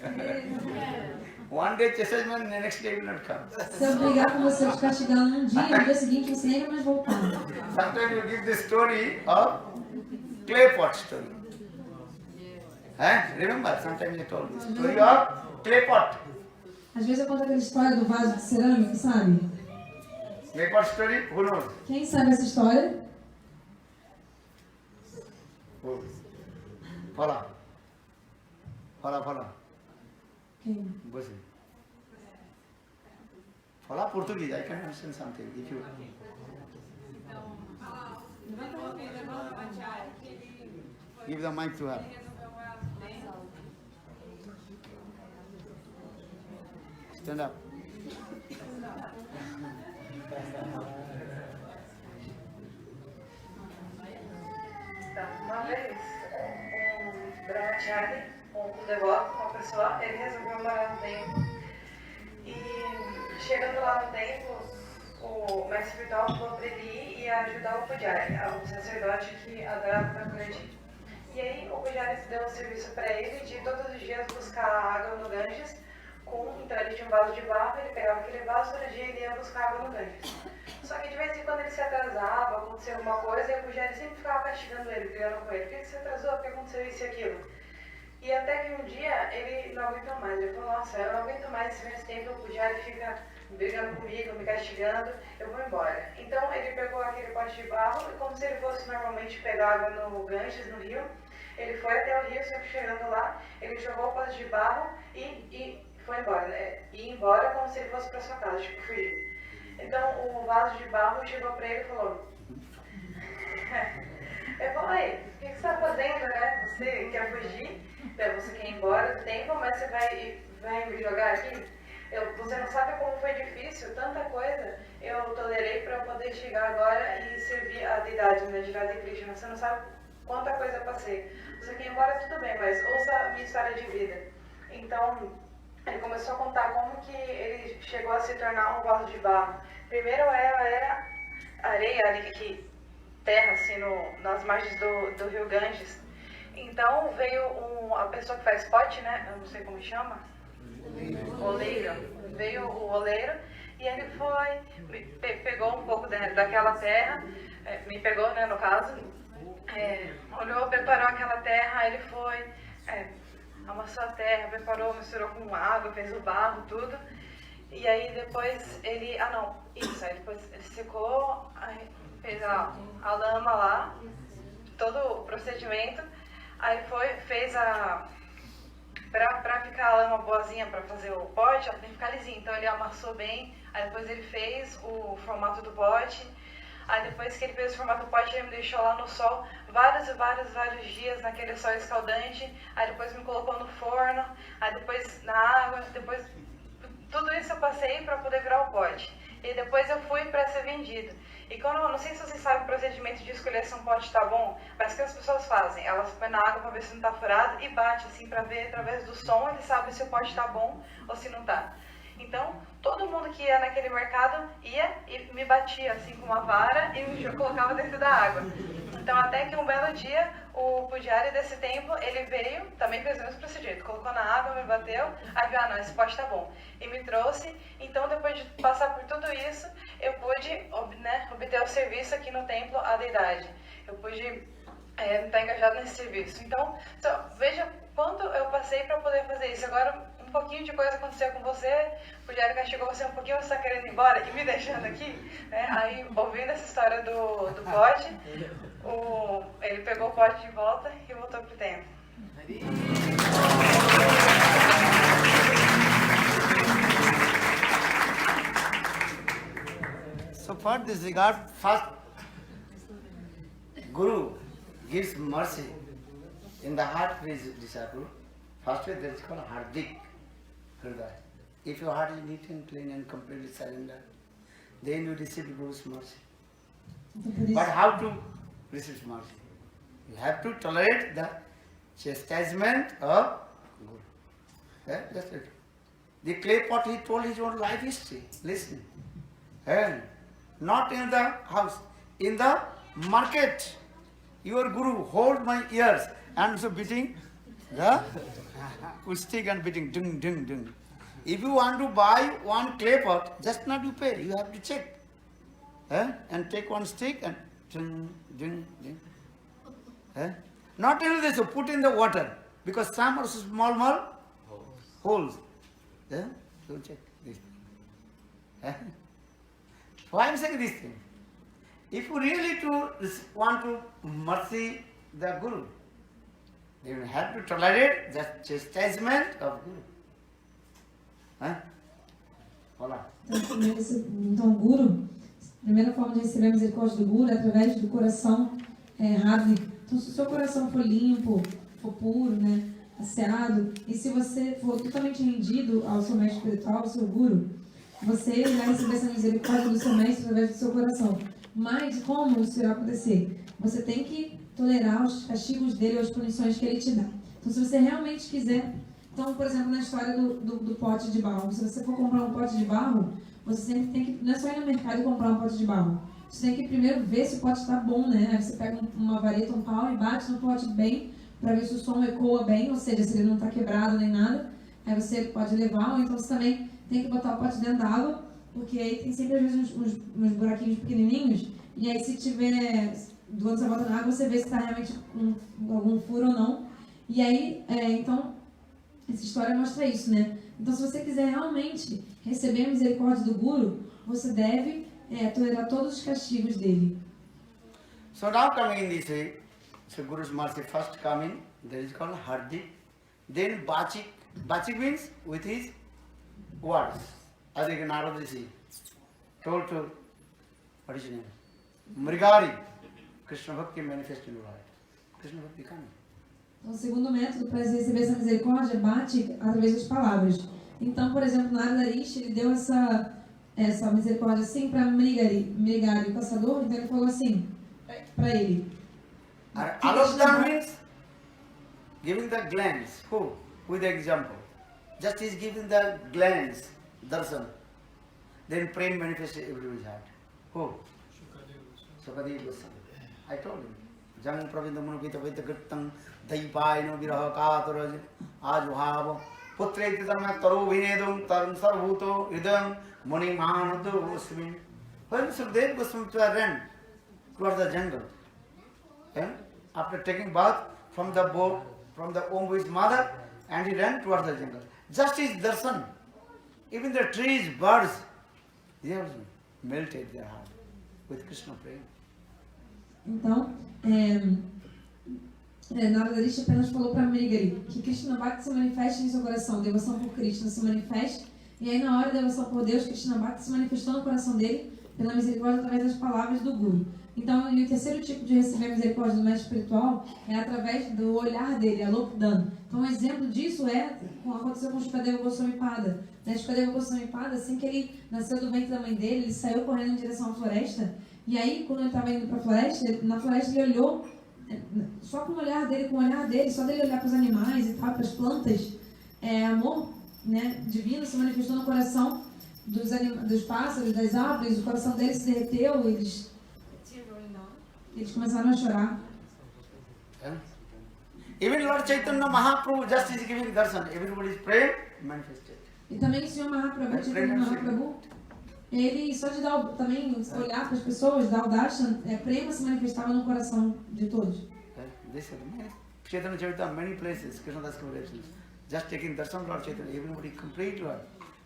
One day chastisement, the next day will not come. Se eu brigar com você, te castigar num dia, no dia seguinte você nem vai mais voltar. Sometimes you give the story of clay pot story. Remember, sometimes you told the story of clay pot. Às vezes eu conto aquela história do vaso de cerâmica, sabe? Clay pot story, who knows? Quem sabe essa história? Who? Fala. Fala. Quem? Você. Fala português, I can understand something. If you... Give the mic to her. Stand up. Uma vez, um brahmachari, um devoto, uma pessoa, ele resolveu morar no templo. E chegando lá no templo, o mestre espiritual falou para ele ir e ajudar o pujari, o sacerdote que adorava Thakurji. E aí o pujari deu um serviço para ele de todos os dias buscar água no Ganges. Então ele tinha um vaso de barro, ele pegava aquele vaso, todo dia ele ia buscar água no Ganges. Só que de vez em quando ele se atrasava, acontecia alguma coisa, e o pujari sempre ficava castigando ele, brigando com ele. Por que você atrasou? Por que aconteceu isso e aquilo? E até que um dia ele não aguentou mais. Ele falou: nossa, eu não aguento mais esse tempo, o pujari fica brigando comigo, me castigando, eu vou embora. Então ele pegou aquele pote de barro e, como se ele fosse normalmente pegar água no Ganges, no rio, ele foi até o rio, só que chegando lá, ele jogou o pote de barro e foi embora, né? E embora como se ele fosse para sua casa, tipo, fugir. Então o vaso de barro chegou para ele e falou: eu falei, o que você está fazendo, né? Você quer fugir, você quer ir embora do tempo, mas você vai me jogar aqui? Você não sabe como foi difícil, tanta coisa eu tolerei para poder chegar agora e servir a deidade, né, de Radha Krishna. Você não sabe quanta coisa eu passei. Você quer ir embora, tudo bem, mas ouça a minha história de vida. Então, ele começou a contar como que ele chegou a se tornar um vaso de barro. Primeiro era areia ali, terra, assim, nas margens do rio Ganges. Então veio a pessoa que faz pote, né? Eu não sei como chama. Oleiro. Veio o oleiro e ele foi, pegou um pouco daquela terra, me pegou, né, no caso, olhou, preparou aquela terra, ele foi, amassou a terra, preparou, misturou com água, fez o barro, tudo. E aí depois ele, aí depois ele secou, aí fez a lama lá, todo o procedimento, aí fez pra ficar a lama boazinha pra fazer o pote, ela tem que ficar lisinha, então ele amassou bem, aí depois ele fez o formato do pote, Aí depois que ele fez o formato do pote, ele me deixou lá no sol vários dias naquele sol escaldante. Aí depois me colocou no forno, aí depois na água, depois tudo isso eu passei para poder virar o pote. E depois eu fui para ser vendido. E quando, não sei se vocês sabem o procedimento de escolher se um pote está bom, mas o que as pessoas fazem? Elas põem na água para ver se não está furado e bate assim para ver através do som, eles sabem se o pote está bom ou se não está. Então, todo mundo que ia naquele mercado ia e me batia assim com uma vara e me colocava dentro da água. Então, até que um belo dia, o pudiário desse templo, ele veio, também fez o mesmo procedimento, colocou na água, me bateu, aí viu, não, esse pote tá bom. E me trouxe, então depois de passar por tudo isso, eu pude obter o serviço aqui no templo, a deidade. Eu pude estar engajado nesse serviço. Então, veja quanto eu passei para poder fazer isso. Agora, um pouquinho de coisa aconteceu com você, o pudiário castigou você um pouquinho, você está querendo ir embora e me deixando aqui, né? Aí, ouvindo essa história do pote, ele pegou o pote de volta e voltou pro templo. So for this regard, first Guru gives mercy in the heart of his disciple. First way that is called Hardik Hridaya. If your heart is neat and clean and completely surrendered, then you receive Guru's mercy. Então, por isso, But how to receive mercy? You have to tolerate the chastisement of Guru. That's it. The clay pot, he told his own life history. Listen. And not in the house, in the market. Your Guru hold my ears and so beating the stick and beating dung dung dung. If you want to buy one clay pot, just not you pay. You have to check. And take one stick and dung dung dung. Not only this, put in the water because some are small holes. So check this. Why I am saying this thing? If you really want to mercy the Guru, then you have to tolerate the chastisement of Guru. Olá. Então, o Guru, a primeira forma de receber a misericórdia do Guru é através do coração rápido. Então, se o seu coração for limpo, for puro, né, asseado, e se você for totalmente rendido ao seu mestre espiritual, ao seu Guru, você vai receber essa misericórdia do seu mestre através do seu coração. Mas como isso irá acontecer? Você tem que tolerar os castigos dele ou as punições que ele te dá. Então, se você realmente quiser... Então, por exemplo, na história do pote de barro, se você for comprar um pote de barro, você sempre tem que... Não é só ir no mercado e comprar um pote de barro. Você tem que primeiro ver se o pote está bom, né? Aí você pega uma vareta, um pau e bate no pote bem, para ver se o som ecoa bem, ou seja, se ele não está quebrado nem nada. Aí você pode levar, ou então você também tem que botar o pote dentro d'água, porque aí tem sempre, às vezes, uns buraquinhos pequenininhos, e aí se tiver... Quando você bota na água, você vê se está realmente algum furo ou não. E aí, então, essa história mostra isso, né? Então, se você quiser realmente receber a misericórdia do Guru, você deve tolerar todos os castigos dele. So now coming in this way, so Guru's mercy first coming, there is called Hardik, then Bachik. Bachik means with his words. As Narada Rishi told to, what is his name? Mrigari, Krishna Bhakti manifest in the world. Krishna Bhakti coming. Então, o segundo método para receber essa misericórdia é bate através das palavras. Então, por exemplo, Narada Rishi, ele deu essa misericórdia assim para Mrigari, o caçador, então ele falou assim para ele. Alokdhan means giving the glance. Who? With the example. Just is giving the glance, darshan. Then prem manifests everybody's heart. Who? Sukadeva Goswami. I told him. Jang Pravinda Munukita Vitakritam Daipaino Viraha Kataraj Ajvahava Putre Tidama Taru Vinedum Taran Sarvuto Idam Muni Mahanadu Goswami. When Sukadeva Goswami ran towards the jungle, and after taking bath from the boat, from the womb of his mother, and he ran towards the jungle. Just his darshan, even the trees, birds, they also melted their heart with Krishna prema. Então, Narada Rishi apenas falou para Mrigari que Krishna Bhakti se manifeste em seu coração, devoção por Krishna se manifeste, e aí na hora da devoção por Deus, Krishna Bhakti se manifestou no coração dele, pela misericórdia através das palavras do Guru. Então, e o terceiro tipo de receber a misericórdia do mestre espiritual é através do olhar dele, a Lokdan. Então, um exemplo disso aconteceu com o Shukadeva Goswami Pada. Shukadeva Goswami Pada, assim que ele nasceu do ventre da mãe dele, ele saiu correndo em direção à floresta. E aí, quando ele estava indo para a floresta, na floresta ele olhou, só com o olhar dele, só dele olhar para os animais e tal, para as plantas, amor, né, divino se manifestou no coração dos pássaros, das árvores, o coração deles se derreteu, eles começaram a chorar. Yeah. Even Lord Chaitanya Mahaprabhu just is giving darshan. Everybody's praying, manifested. E também o Senhor Mahaprabhu, Chaitanya Mahaprabhu, ele só de dar, também olhar para as pessoas, dar o darshan, prema se manifestava no coração de todos. This is many Chaitanya Chaitanya, many places, Krishnadas Kaviraj, just taking darshan Lord Chaitanya, everybody complete Lord,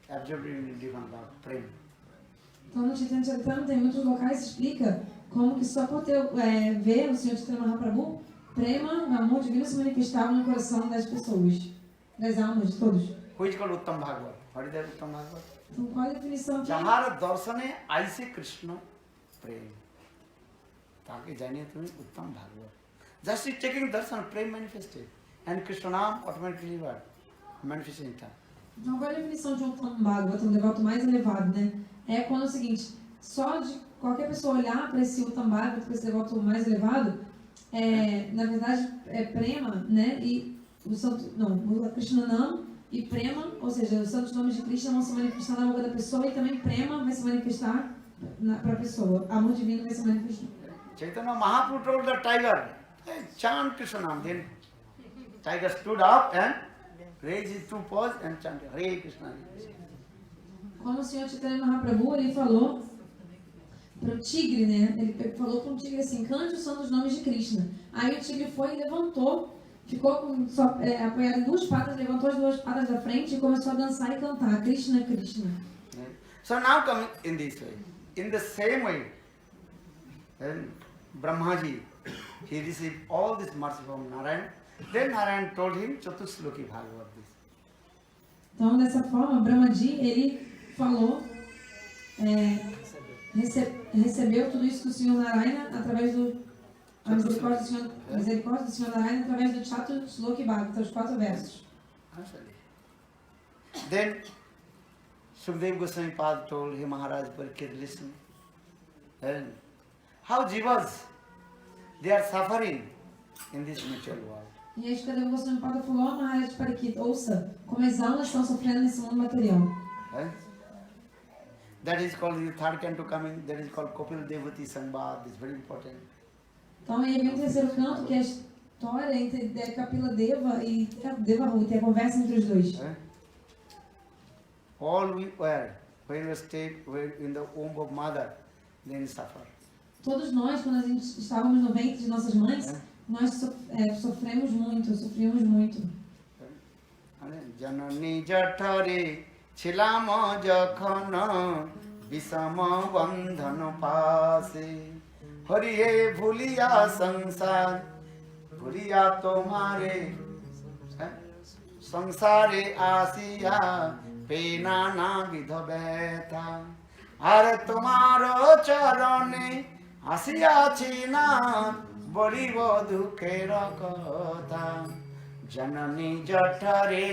absorbed in divine love, prema. Então no Chaitanya Chaitanya tem muitos locais que explica como que só por ver o Senhor Chaitanya Mahaprabhu, prema, o amor divino se manifestava no coração das pessoas, das almas de todos. Who is called Uttam Bhagavad? What is that Uttam Bhagavad? Então qual a definição aqui? Jahar darsane aise Krishna prem. ताकि जानिए तुम्हें उत्तम Bhagavat. Just taking darshan, prem manifested, and Krishna Nam automatically what manifesting that. Então qual a definição de um Uttam Bhagavad, um devoto mais elevado, né? É quando é o seguinte, só de qualquer pessoa olhar para esse Uttam Bhagavad, para esse devoto mais elevado, na verdade é prema, né? E o santo, não, o Krishna Nam e prema, ou seja, os santos nomes de Krishna vão se manifestar na boca da pessoa e também prema vai se manifestar para a pessoa. Amor divino vai se manifestar. Chaitanya Mahaprabhu told the tiger, hey, chant Krishna Nam. Then tiger stood up and raised his two paws and chanted Hare Krishna. Hare Krishna. Como o Senhor Chaitanya Mahaprabhu, ele falou para o tigre, né? Ele falou para um tigre assim, cante os santos nomes de Krishna. Aí o tigre foi e levantou, ficou apoiado em duas patas, levantou as duas patas da frente e começou a dançar e cantar Krishna, Krishna. So now coming in this way, in the same way, then Brahmaji, he received all this mercy from Narayan. Then Narayan told him Chatusloki Bhagavad. Então, dessa forma, Brahmaji, ele falou, recebeu tudo isso do Senhor Narayana através a misericórdia do Senhor Narayana através do Chatusloki Bhagavad, os 4 versos. Then Sukadeva Goswami Pad told him, Maharaj Parikshit, listen. Then how jivas, they are suffering in this material world. E aí Shukadeva Goswami Pada falou, Maharaj Parikshit, ouça, como as almas estão sofrendo nesse mundo material. That is called the third canto coming, that is called Kopil Devati Sangbad, it's very important. Então aí vem o terceiro canto, que é a história entre Kapila Deva e Devahuti, a conversa entre os dois. All we were, when we stayed in the womb of mother, then suffer. Todos nós, quando a gente estávamos no ventre de nossas mães, nós sofríamos muito. Janani jathare chilama jakhana visama bandhana pase hariye bhuliya sansar bhuliya tomare sansare asiya pena na vidha betha ar tomaro charane আসিয়াছি না বলিব দুঃখের কথা জননী জঠরে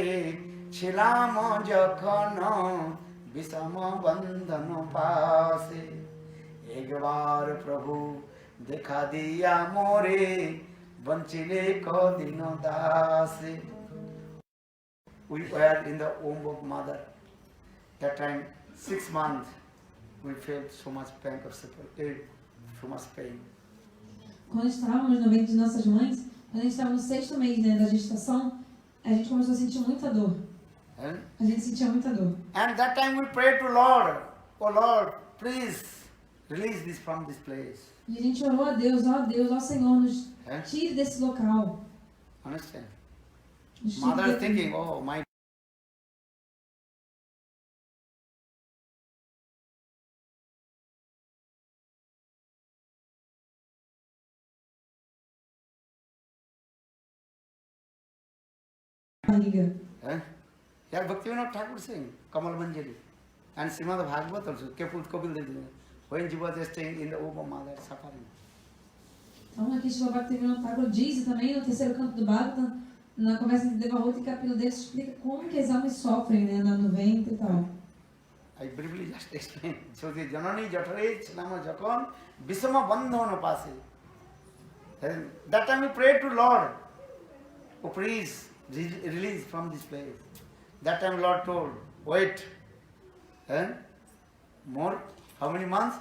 ছিলাম যখন বিষম বন্ধন পাশে একবার প্রভু দেখা দিয়া মোরে বঞ্চিলে কদিন দাসে We were in the womb of mother. That time 6 months we felt so much pain of separation. Quando estávamos no ventre de nossas mães, quando a gente estava no 6º mês, né, da gestação, a gente começou a sentir muita dor. A gente sentia muita dor. And that time we prayed to Lord, oh Lord, please release this from this place. E a gente orou a Deus, ó Senhor, nos tire desse local. Understand? Nos Mother tire is thinking, oh my barriga. Here Bhaktivinoda Thakur saying, Kamal Manjari. And Srimad Bhagavad also, Kapil Dev. when Jiva is staying in the womb of mother, suffering. Então aqui Srila Bhaktivinoda Thakur diz, e também no terceiro canto do Bhagavatam, na conversa entre Devahuti e Kapila Deva, explica como que as almas sofrem, né, no ventre e tal. I briefly just explained. So the Janani Jatare Chinama Jakon Visama Bandhavana Pase. And that time we prayed to Lord, oh please release from this place. That time Lord told, wait. And more, how many months?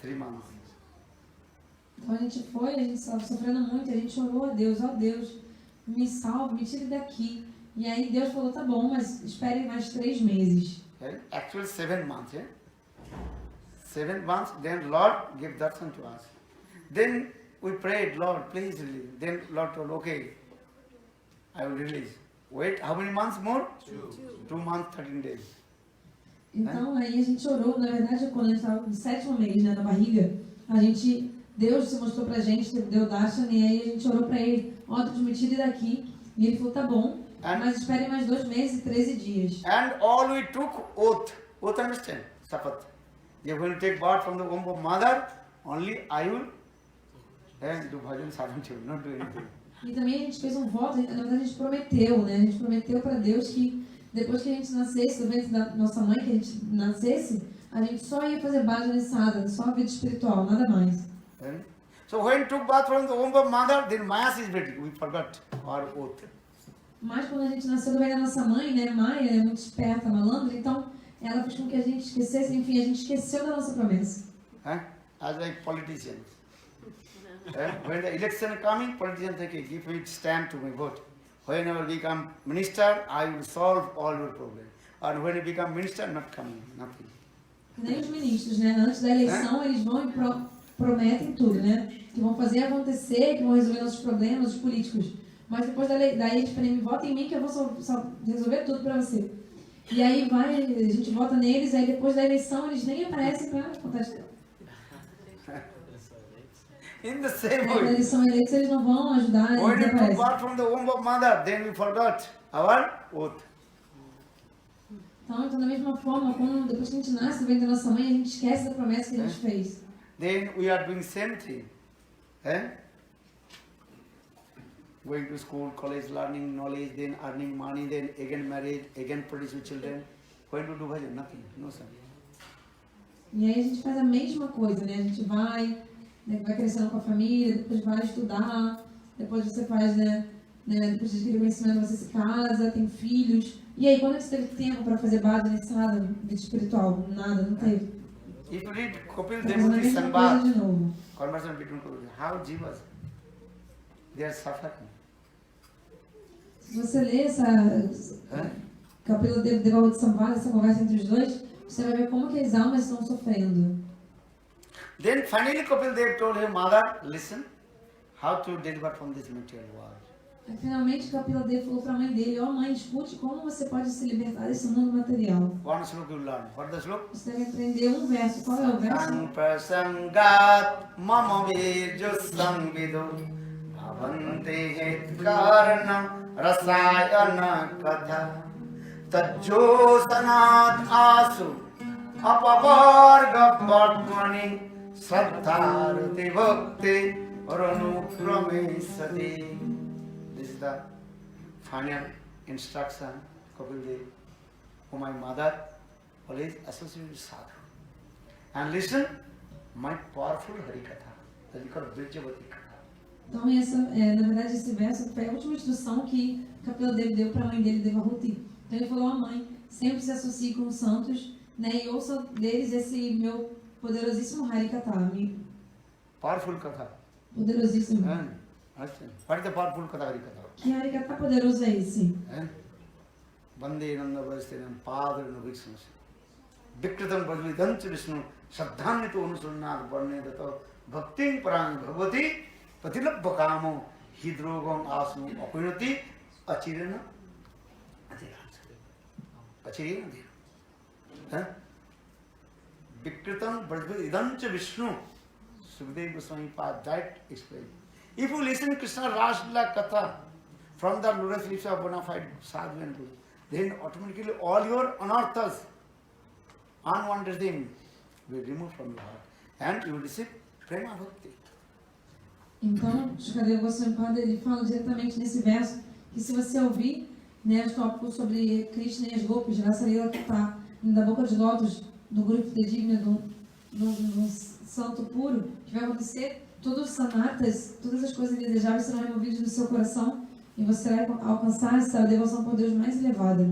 3 months. Então a gente foi, a gente estava sofrendo muito, a gente orou a Deus, ó Deus, me salve, me tire daqui. E aí Deus falou, tá bom, mas espere mais 3 meses. Okay? Actually 7 months. 7 months, then Lord gave darshan to us. Then we prayed, Lord, please release. Then Lord told, okay, I will release. Wait, how many months more? 2 months, 13 days. Então aí a gente orou, na verdade quando a gente estava no 7º mês, né, na barriga, Deus se mostrou pra gente, deu darshan, e aí a gente orou pra ele, ó Deus, me tire daqui. E ele falou, tá bom, mas espere mais 2 meses e 13 dias. And all we took oath. Oath, understand? Sapat. You're going to take birth from the womb of mother, only I will do bhajan sadhana, not do anything. E também a gente fez um voto, na verdade a gente prometeu, né? A gente prometeu para Deus que depois que a gente nascesse, do ventre da nossa mãe, que a gente nascesse, a gente só ia fazer bhajan sadhana, só a vida espiritual, nada mais. So when took birth from the womb of mother, then Maya is ready. We forgot our oath. Mas quando a gente nasceu do ventre da nossa mãe, né, Maya é muito esperta, malandra, então ela fez com que a gente esquecesse, enfim, a gente esqueceu da nossa promessa. As like politicians. When the election coming, politicians say, okay, give me stamp to my vote. Whenever I become minister, I will solve all your problems. And when you become minister, not coming, nothing. Nem os ministros, né? Antes da eleição, eles vão e prometem tudo, né? Que vão fazer acontecer, que vão resolver nossos problemas, os políticos. Mas depois daí eles falam, vota em mim que eu vou só resolver tudo pra você. E aí a gente vota neles, aí depois da eleição eles nem aparecem pra contar. In the same Quando way, eles são eleitos, eles não vão ajudar, eles when you took desaparecem. birth from the womb of mother, then we forgot our oath. Então, da mesma forma, depois que a gente nasce do ventre da nossa mãe, a gente esquece da promessa que a gente fez. Then we are doing same thing. Going to school, college, learning knowledge, then earning money, then again marriage, again produce children. When to do bhajan? Nothing. No son. E aí a gente faz a mesma coisa, né? A gente vai crescendo com a família, depois vai estudar, depois você faz, depois de adquirir conhecimento, você se casa, tem filhos. E aí, quando você teve tempo para fazer bhajan, nada, vida espiritual? Nada, não teve. If you read Kapil Tá fazendo a Devahuti mesma coisa de Sanbad, novo. conversation between Kapil, how jivas, they are suffering. Se você lê essa Kapila Devahuti Sanbad, essa conversa entre os dois, você vai ver como que as almas estão sofrendo. Then finally Kapil Dev told him, Mother, listen, how to deliver from this material world. Aí, finalmente, Kapila Deva falou para a mãe dele, ó mãe, escute como você pode se libertar desse mundo material. One slok you learn. What the slok? Você deve aprender um verso. Qual é o verso? Prasangat mama virju samvido bhavante het karana rasayana katha tajjosanat asu apavarga padmani saddharati bhakti ranukrame sati. This is the final instruction, Kapil Dev, for my mother, always associated with sadhu. And listen, my powerful Harikatha, that we call Virjavati Katha. Então, na verdade, esse verso foi a última instrução que Kapila Deva deu para a mãe dele, Devahuti. Então, ele falou, ó mãe, sempre se associe com os santos, né, e ouça deles esse meu poderosíssimo Harikatha. Powerful Katha. Poderosíssimo. What is the powerful Katha Harikatha? Que Harikatha poderoso é esse? Vande Nanda Vastinam Padrinu Vishnu Vikritam Vajvidantu Vishnu Saddhanito Anusunnat Varnedato Bhaktin Parang Bhagavati Patilabhakamo Hidrogam Asu Apinati Achirana Achirana Vikritam Vajvidantu Vishnu Sukadeva Goswami Pad that explained. If you listen to Krishna Raslila Katha from the lotus lips of bona fide sadhu and guru, then automatically all your anarthas, unwanted things, will be removed from your heart. And you will receive Prema Bhakti. Então, Shukadeva Goswami Pada, ele fala diretamente nesse verso que se você ouvir, né, os tópicos sobre Krishna e as golpes, Rasa Lila que está da boca de lótus do grupo fidedigno do santo puro, que vai acontecer, todos os sanatas, todas as coisas indesejáveis serão removidas do seu coração e você vai alcançar essa devoção por Deus mais elevada.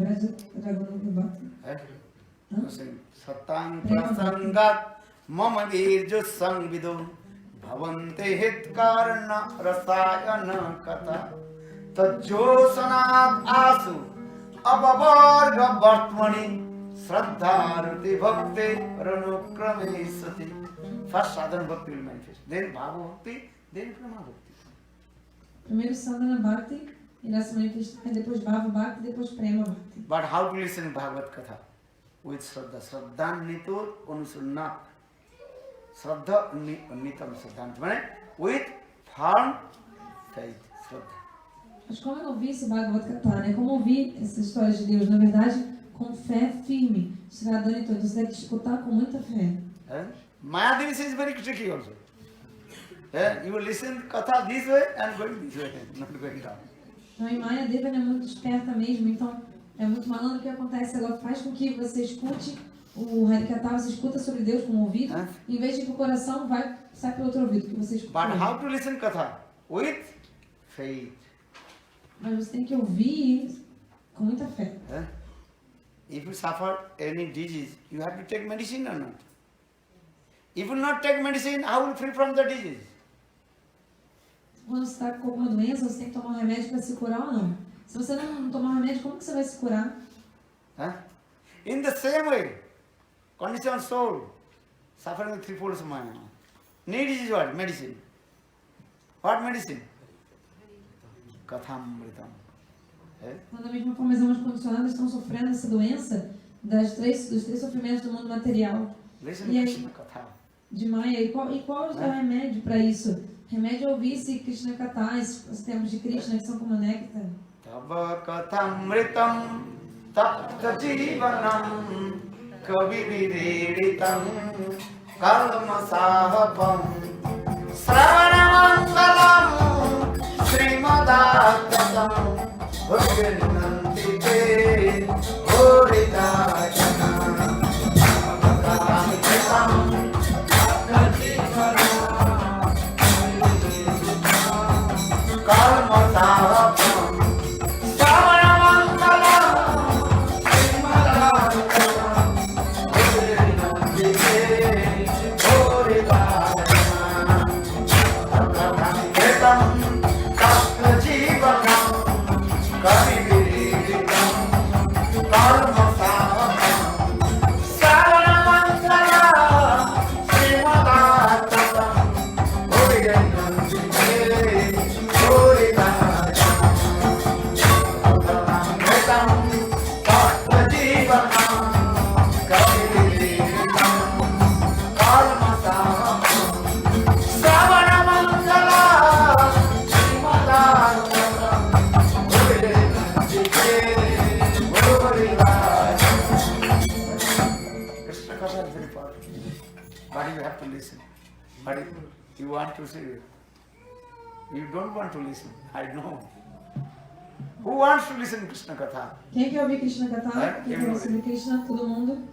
Sattang prasangat mama virju samvidu bhavante hitkarna rasayana kata tajjosanat asu apavarga vartmani Shraddharuti bhakti ranukrame sati. First sadhana bhakti will manifest, then bhava bhakti, then prema bhakti. Primeiro sadhana bhakti irá se manifestar, depois bhava bhakti, depois prema bhakti. But how to listen Bhagavad Katha? With Shraddha. Shraddha nitur anusunna. Shraddha nitam Shraddha. With firm faith. Shraddha. Mas como eu ouvi esse Bhagavad Gita, né? Como ouvir essas histórias de Deus, na verdade, com fé firme. Shraddha nitur. Você tem que escutar com muita fé. Mayadevi says very tricky also. You will listen Katha this way and going this way, not going down. Então, em Maya Deva é muito esperta mesmo, então é muito malandro o que acontece. Ela faz com que você escute o Harikatha, você escuta sobre Deus com o ouvido, em vez de que o coração sai pelo outro ouvido, que você escuta. But how to listen Katha? With faith. Mas você tem que ouvir com muita fé. If you suffer any disease, you have to take medicine or not? If you not take medicine, how will you free from the disease? Quando você está com alguma doença, você tem que tomar um remédio para se curar ou não? Se você não tomar um remédio, como que você vai se curar? In the same way, conditioned soul, suffering with threefold Maya. Need is what? Medicine. What medicine? Kathamritam. Quando da mesma forma as almas condicionadas estão sofrendo essa doença dos três sofrimentos do mundo material. Listen E aí, Krishna Katha. de Maya, e qual é o remédio para isso? Remédio é ouvir esse Krishna Katha, os termos de Krishna que são como néctar. Tava kathamritam tapta jivanam kavividiritam kalmasahapam sravanamangalam srimadakatam bhajanantite horidajana kathamritam kalmasahapam You don't want to listen. I know. Who wants to listen to Krishna Katha? Quem quer ouvir Krishna Katha? Quem quer ouvir Krishna? Todo mundo.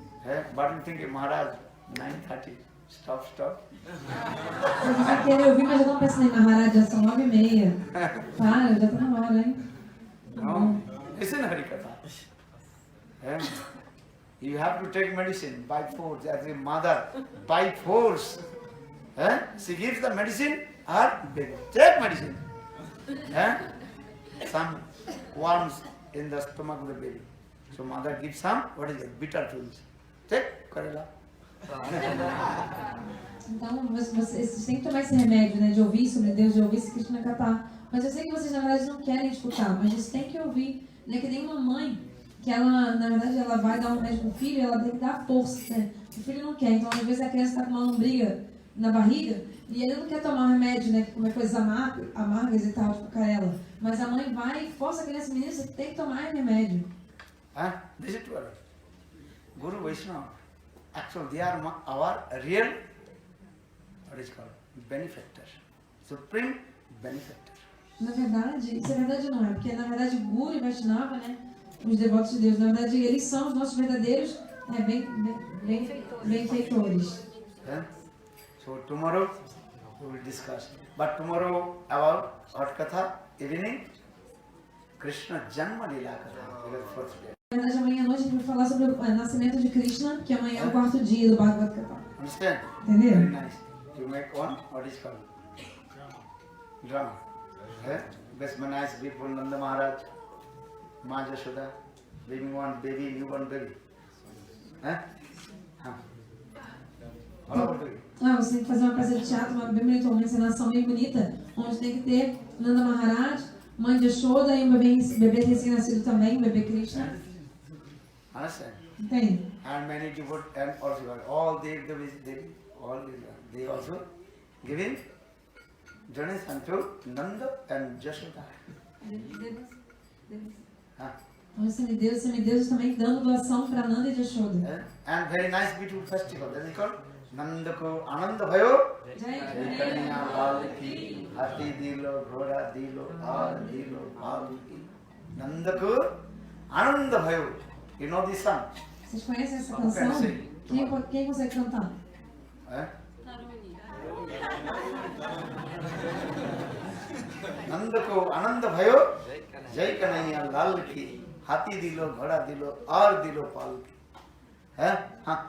But you think, Maharaj, 9:30, stop. Vocês já querem ouvir, mas já estão pensando em Maharaj, já são 9:30. Para, já está na hora, hein? No, listen Harikatha. You have to take medicine by force, as a mother, by force. She gives the medicine, or baby, take medicine. Some worms in the stomach of the baby. So mother gives some, what is it? Bitter pills. Take, Karela. Então, vocês têm que tomar esse remédio, né? De ouvir sobre Deus, de ouvir esse Krishna Katha. Mas eu sei que vocês, na verdade, não querem escutar, mas vocês têm que ouvir. Né? Que tem uma mãe que ela, na verdade, ela vai dar um remédio pro filho e ela tem que dar força, né? O filho não quer. Então, às vezes, a criança está com uma lombriga na barriga e ele não quer tomar um remédio, né? Que comer coisas amargas e tal, tipo Carela. Mas a mãe vai e força a criança, menina, você tem que tomar remédio. This is what Guru Vaishnava. Actually, they are our real, what is called, benefactor, supreme benefactor. Na verdade, isso é verdade não é, porque na verdade Guru e Vaishnava, né, os devotos de Deus, na verdade eles são os nossos verdadeiros benfeitores. Yeah? So tomorrow we will discuss. But tomorrow about what katha? Evening? Krishna Janma Lila Katha. Because first day. Na verdade, amanhã à noite a gente vai falar sobre o nascimento de Krishna, que amanhã é o quarto dia do Bhagavad Gita. Understand? Entendeu? Very nice. You make one, what is called? Drama. Yeah? Best nice people, Nanda Maharaj, Ma Jashoda, baby one baby, newborn baby. Huh? Huh. All over baby. Ah, você tem que fazer uma peça de teatro, uma bem bonita, uma encenação bem bonita, onde tem que ter Nanda Maharaj, mãe de Yashoda e um bebê recém-nascido também, um bebê Krishna. Understand? Entende? And many devotees and also all they also giving donation to Nanda and Jashoda. Huh? Então, semideuses também dando doação para Nanda e Yashoda. Yeah? And very nice beautiful festival. That is called Nanda ko Ananda Bhayo. Jai Kanya Lal ki Hati Dilo, Ghoda Dilo, Al Dilo, Al ki. Nanda ko Ananda Bhayo. You know this song? Vocês conhecem essa Okay, canção? sim. Quem consegue cantar? Eh? Nanda ko Ananda Bhayo. Jai Kanaya Lal ki Hati Dilo, Ghoda Dilo, Al Dilo, Pal ki. Eh? Huh?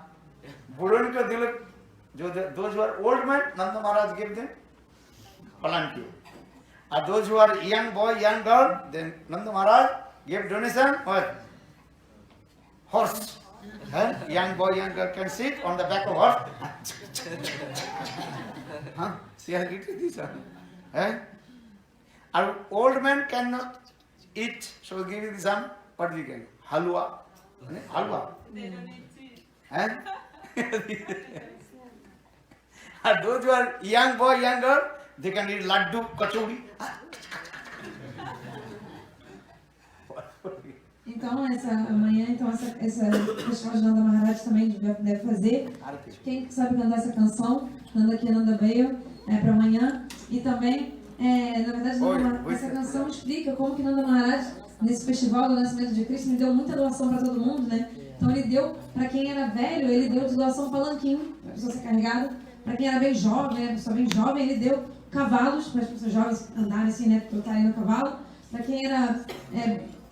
Budon ka dilo. Those who are old men, Nanda Maharaj gave them palanquin. And those who are young boy, young girl, then Nanda Maharaj gave donation what? Horse. Young boy, young girl can sit on the back of horse. See how it is this one. And old man cannot eat, so give you some, what we can? Halwa. Halwa. They don't need tea. And those who are young boy, young girl, they can eat laddu, kachori. Então, amanhã, essa festival de Nanda Maharaj também deve fazer. Quem sabe cantar essa canção, Nanda aqui, Nanda veio, para amanhã. E também, na verdade, essa canção explica como que Nanda Maharaj, nesse festival do nascimento de Cristo, ele deu muita doação para todo mundo, né? Então ele deu, para quem era velho, ele deu de doação palanquinho, para a pessoa ser carregada. Para quem era bem jovem, a pessoa bem jovem, ele deu cavalos para as pessoas jovens andarem assim, né? Trotarem no cavalo. Para quem era,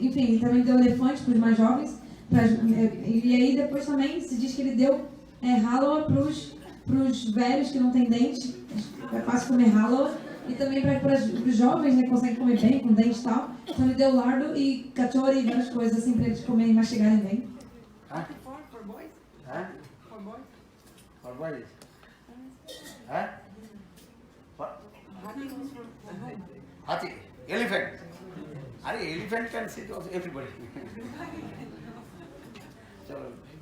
enfim, ele também deu elefantes para os mais jovens. E aí depois também se diz que ele deu hálua para os velhos que não têm dente. É fácil comer hálua. E também para os jovens, né? Que conseguem comer bem, com dente e tal. Então ele deu lardo e cachori e várias coisas assim para eles comerem e mastigarem bem. For boys? Huh? For boys? For boys? Huh? What? Hathi. Elephant. Elephant can sit also everybody. So,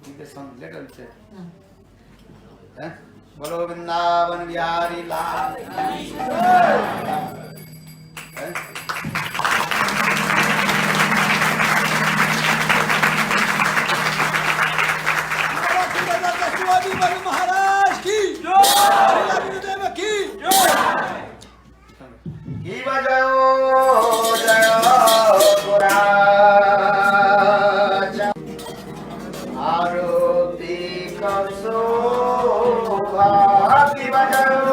give the song, let us say. Bolo Vrindavan Vihari Lal. महाराज की गुरुदेव की Kiva Jayo Jayo Guraja Aroti Kasobha Kiva Jayo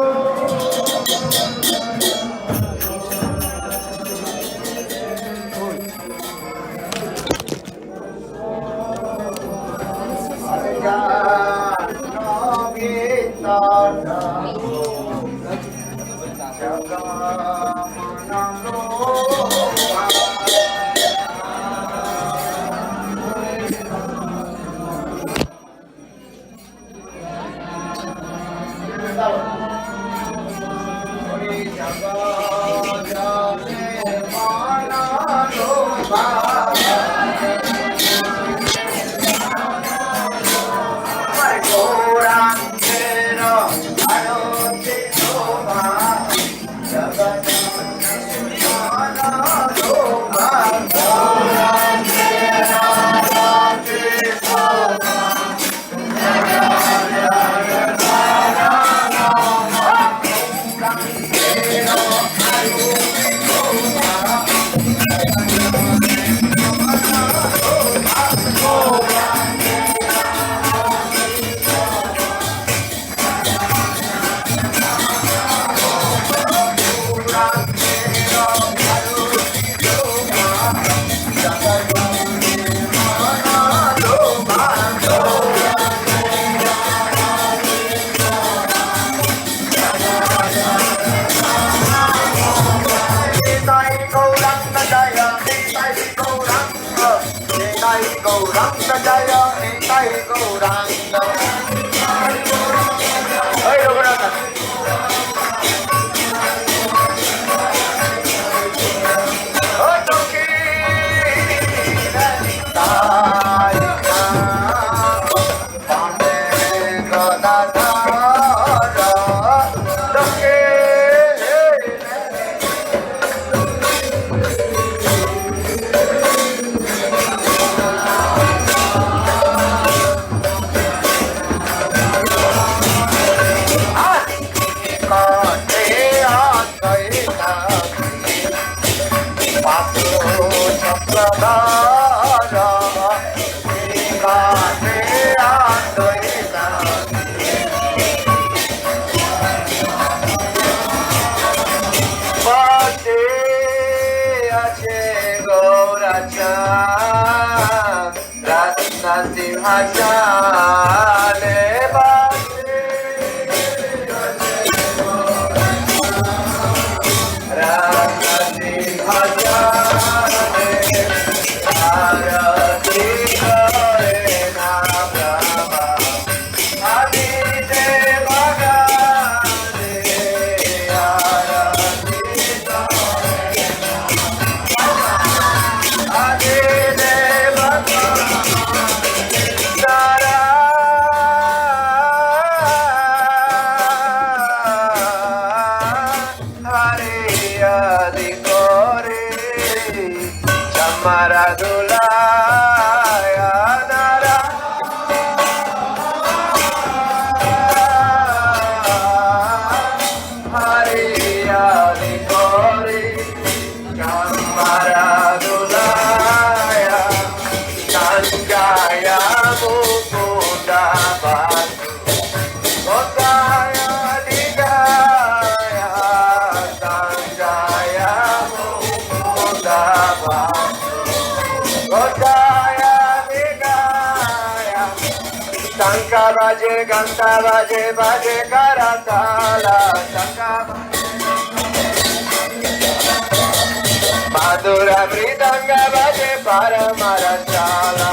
Gauranga. Hey, Gauranga. Oh, Toki. Tarika. Pande Gadadhara. Toki. Tanka baje, ganta baje, baje karatala. Tanka Madhura mridanga baje paramarachala.